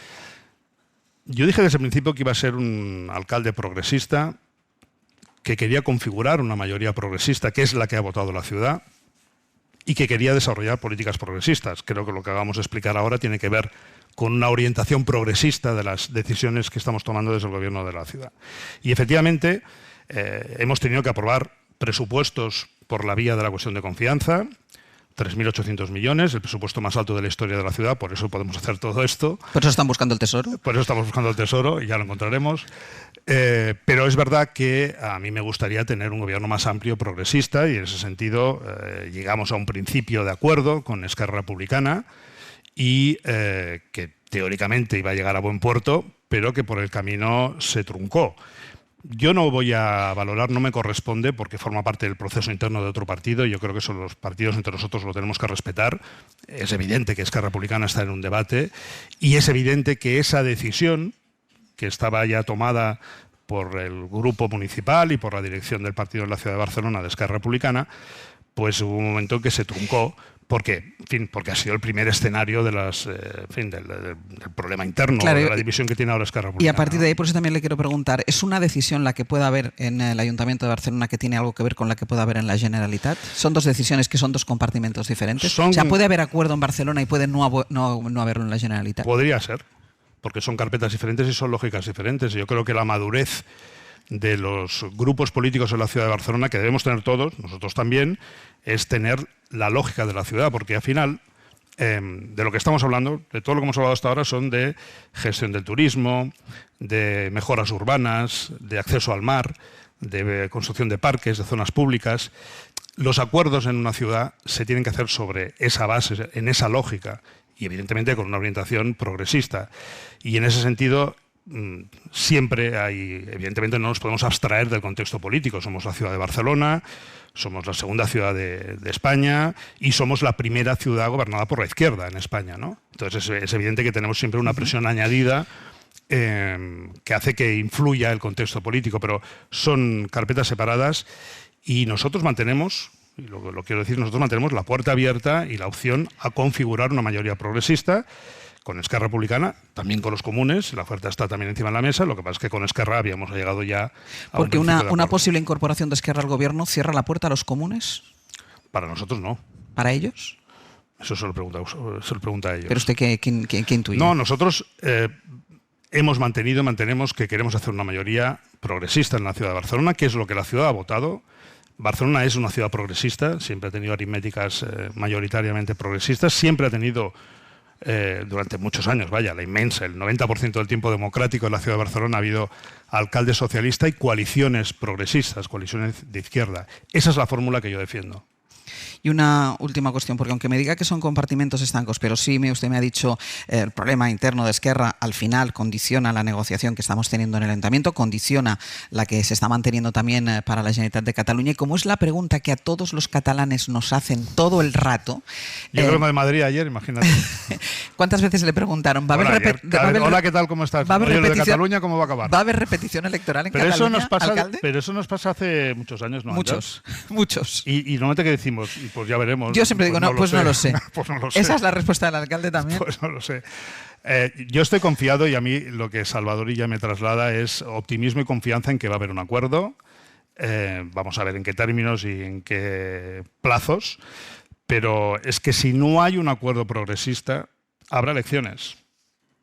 Yo dije desde el principio que iba a ser un alcalde progresista, que quería configurar una mayoría progresista, que es la que ha votado la ciudad, y que quería desarrollar políticas progresistas. Creo que lo que acabamos de explicar ahora tiene que ver con una orientación progresista de las decisiones que estamos tomando desde el gobierno de la ciudad. Y efectivamente hemos tenido que aprobar presupuestos por la vía de la cuestión de confianza, 3.800 millones, el presupuesto más alto de la historia de la ciudad, por eso podemos hacer todo esto. ¿Por eso están buscando el tesoro? Por eso estamos buscando el tesoro y ya lo encontraremos. Pero es verdad que a mí me gustaría tener un gobierno más amplio, progresista, y en ese sentido llegamos a un principio de acuerdo con Esquerra Republicana y que teóricamente iba a llegar a buen puerto, pero que por el camino se truncó. Yo no voy a valorar, no me corresponde, porque forma parte del proceso interno de otro partido, y yo creo que son los partidos entre nosotros, lo tenemos que respetar. Es evidente que Esquerra Republicana está en un debate, y es evidente que esa decisión que estaba ya tomada por el grupo municipal y por la dirección del partido en la ciudad de Barcelona de Esquerra Republicana, pues hubo un momento en que se truncó. ¿Por qué? En fin, porque ha sido el primer escenario de del problema interno, claro, de la división que tiene ahora Esquerra Republicana. Y a partir de ahí, por eso también le quiero preguntar, ¿es una decisión la que pueda haber en el Ayuntamiento de Barcelona que tiene algo que ver con la que pueda haber en la Generalitat? ¿Son dos decisiones que son dos compartimentos diferentes? O sea, ¿puede haber acuerdo en Barcelona y puede no haberlo en la Generalitat? Podría ser, porque son carpetas diferentes y son lógicas diferentes. Y yo creo que la madurez de los grupos políticos en la ciudad de Barcelona, que debemos tener todos, nosotros también, es tener la lógica de la ciudad, porque al final de lo que estamos hablando, de todo lo que hemos hablado hasta ahora, son de gestión del turismo, de mejoras urbanas, de acceso al mar, de construcción de parques, de zonas públicas. Los acuerdos en una ciudad se tienen que hacer sobre esa base, en esa lógica, y evidentemente con una orientación progresista. Y en ese sentido, siempre hay, evidentemente no nos podemos abstraer del contexto político. Somos la ciudad de Barcelona, somos la segunda ciudad de España y somos la primera ciudad gobernada por la izquierda en España, ¿no? Entonces es evidente que tenemos siempre una presión añadida que hace que influya el contexto político, pero son carpetas separadas y nosotros mantenemos, y lo quiero decir, nosotros mantenemos la puerta abierta y la opción a configurar una mayoría progresista con Esquerra Republicana, también con los comunes, la oferta está también encima de la mesa, lo que pasa es que con Esquerra habíamos llegado ya a porque una posible incorporación de Esquerra al gobierno cierra la puerta a los comunes. Para nosotros no. ¿Para ellos? Eso se lo pregunta a ellos. ¿Pero usted qué intuye? No, nosotros mantenemos que queremos hacer una mayoría progresista en la ciudad de Barcelona, que es lo que la ciudad ha votado. Barcelona es una ciudad progresista, siempre ha tenido aritméticas mayoritariamente progresistas, siempre ha tenido durante muchos años, el 90% del tiempo democrático en la ciudad de Barcelona ha habido alcalde socialista y coaliciones progresistas, coaliciones de izquierda. Esa es la fórmula que yo defiendo. Y una última cuestión, porque aunque me diga que son compartimentos estancos, pero sí usted me ha dicho el problema interno de Esquerra al final condiciona la negociación que estamos teniendo en el Ayuntamiento, condiciona la que se está manteniendo también para la Generalitat de Cataluña. Y como es la pregunta que a todos los catalanes nos hacen todo el rato... Yo creo que de Madrid ayer, imagínate. ¿Cuántas veces le preguntaron? Hola, ¿qué tal? ¿Cómo estás? Lo de Cataluña, ¿cómo va a acabar? ¿Va a haber repetición electoral en Cataluña, alcalde? Pero eso nos pasa hace muchos años, ¿no? Muchos. Y normalmente, ¿qué decimos? Pues ya veremos. Yo siempre digo, no lo sé. Pues no lo sé. ¿Esa es la respuesta del alcalde también? Pues no lo sé. Yo estoy confiado y a mí lo que Salvador Illa me traslada es optimismo y confianza en que va a haber un acuerdo. Vamos a ver en qué términos y en qué plazos. Pero es que si no hay un acuerdo progresista, habrá elecciones.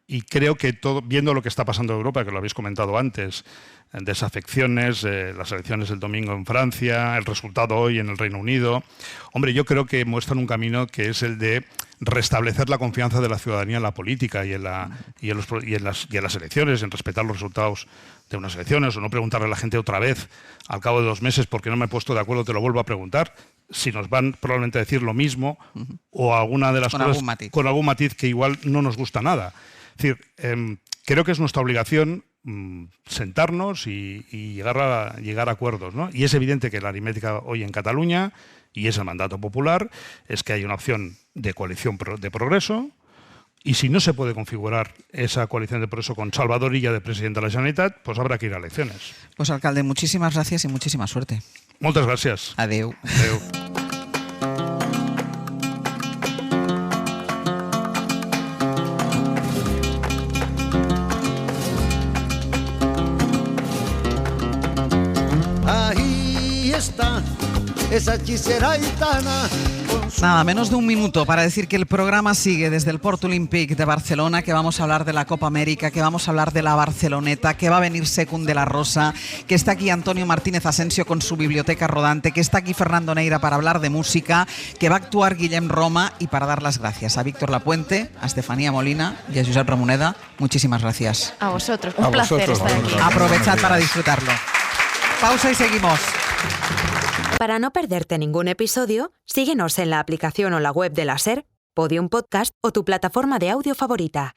Y creo que viendo lo que está pasando en Europa, que lo habéis comentado antes, desafecciones, las elecciones del domingo en Francia, el resultado hoy en el Reino Unido, hombre, yo creo que muestran un camino que es el de restablecer la confianza de la ciudadanía en la política y en las elecciones, en respetar los resultados de unas elecciones, o no preguntarle a la gente otra vez al cabo de 2 meses porque no me he puesto de acuerdo, te lo vuelvo a preguntar, si nos van probablemente a decir lo mismo o alguna de las cosas con algún matiz que igual no nos gusta nada. Es decir, creo que es nuestra obligación sentarnos y llegar a acuerdos, ¿no? Y es evidente que la aritmética hoy en Cataluña, y es el mandato popular, es que hay una opción de coalición de progreso, y si no se puede configurar esa coalición de progreso con Salvador Illa de presidente de la Generalitat, pues habrá que ir a elecciones. Pues alcalde, muchísimas gracias y muchísima suerte. Muchas gracias. Adeu. Adeu. Ahí está esa hechicera gitana. Nada, menos de un minuto para decir que el programa sigue desde el Port Olímpic de Barcelona, que vamos a hablar de la Copa América, que vamos a hablar de la Barceloneta, que va a venir Secund de la Rosa, que está aquí Antonio Martínez Asensio con su biblioteca rodante, que está aquí Fernando Neira para hablar de música, que va a actuar Guillem Roma y para dar las gracias a Víctor Lapuente, a Estefanía Molina y a Josep Ramoneda. Muchísimas gracias. A vosotros, un placer estar aquí. Aprovechad para disfrutarlo. Pausa y seguimos. Para no perderte ningún episodio, síguenos en la aplicación o la web de la SER, Podium Podcast o tu plataforma de audio favorita.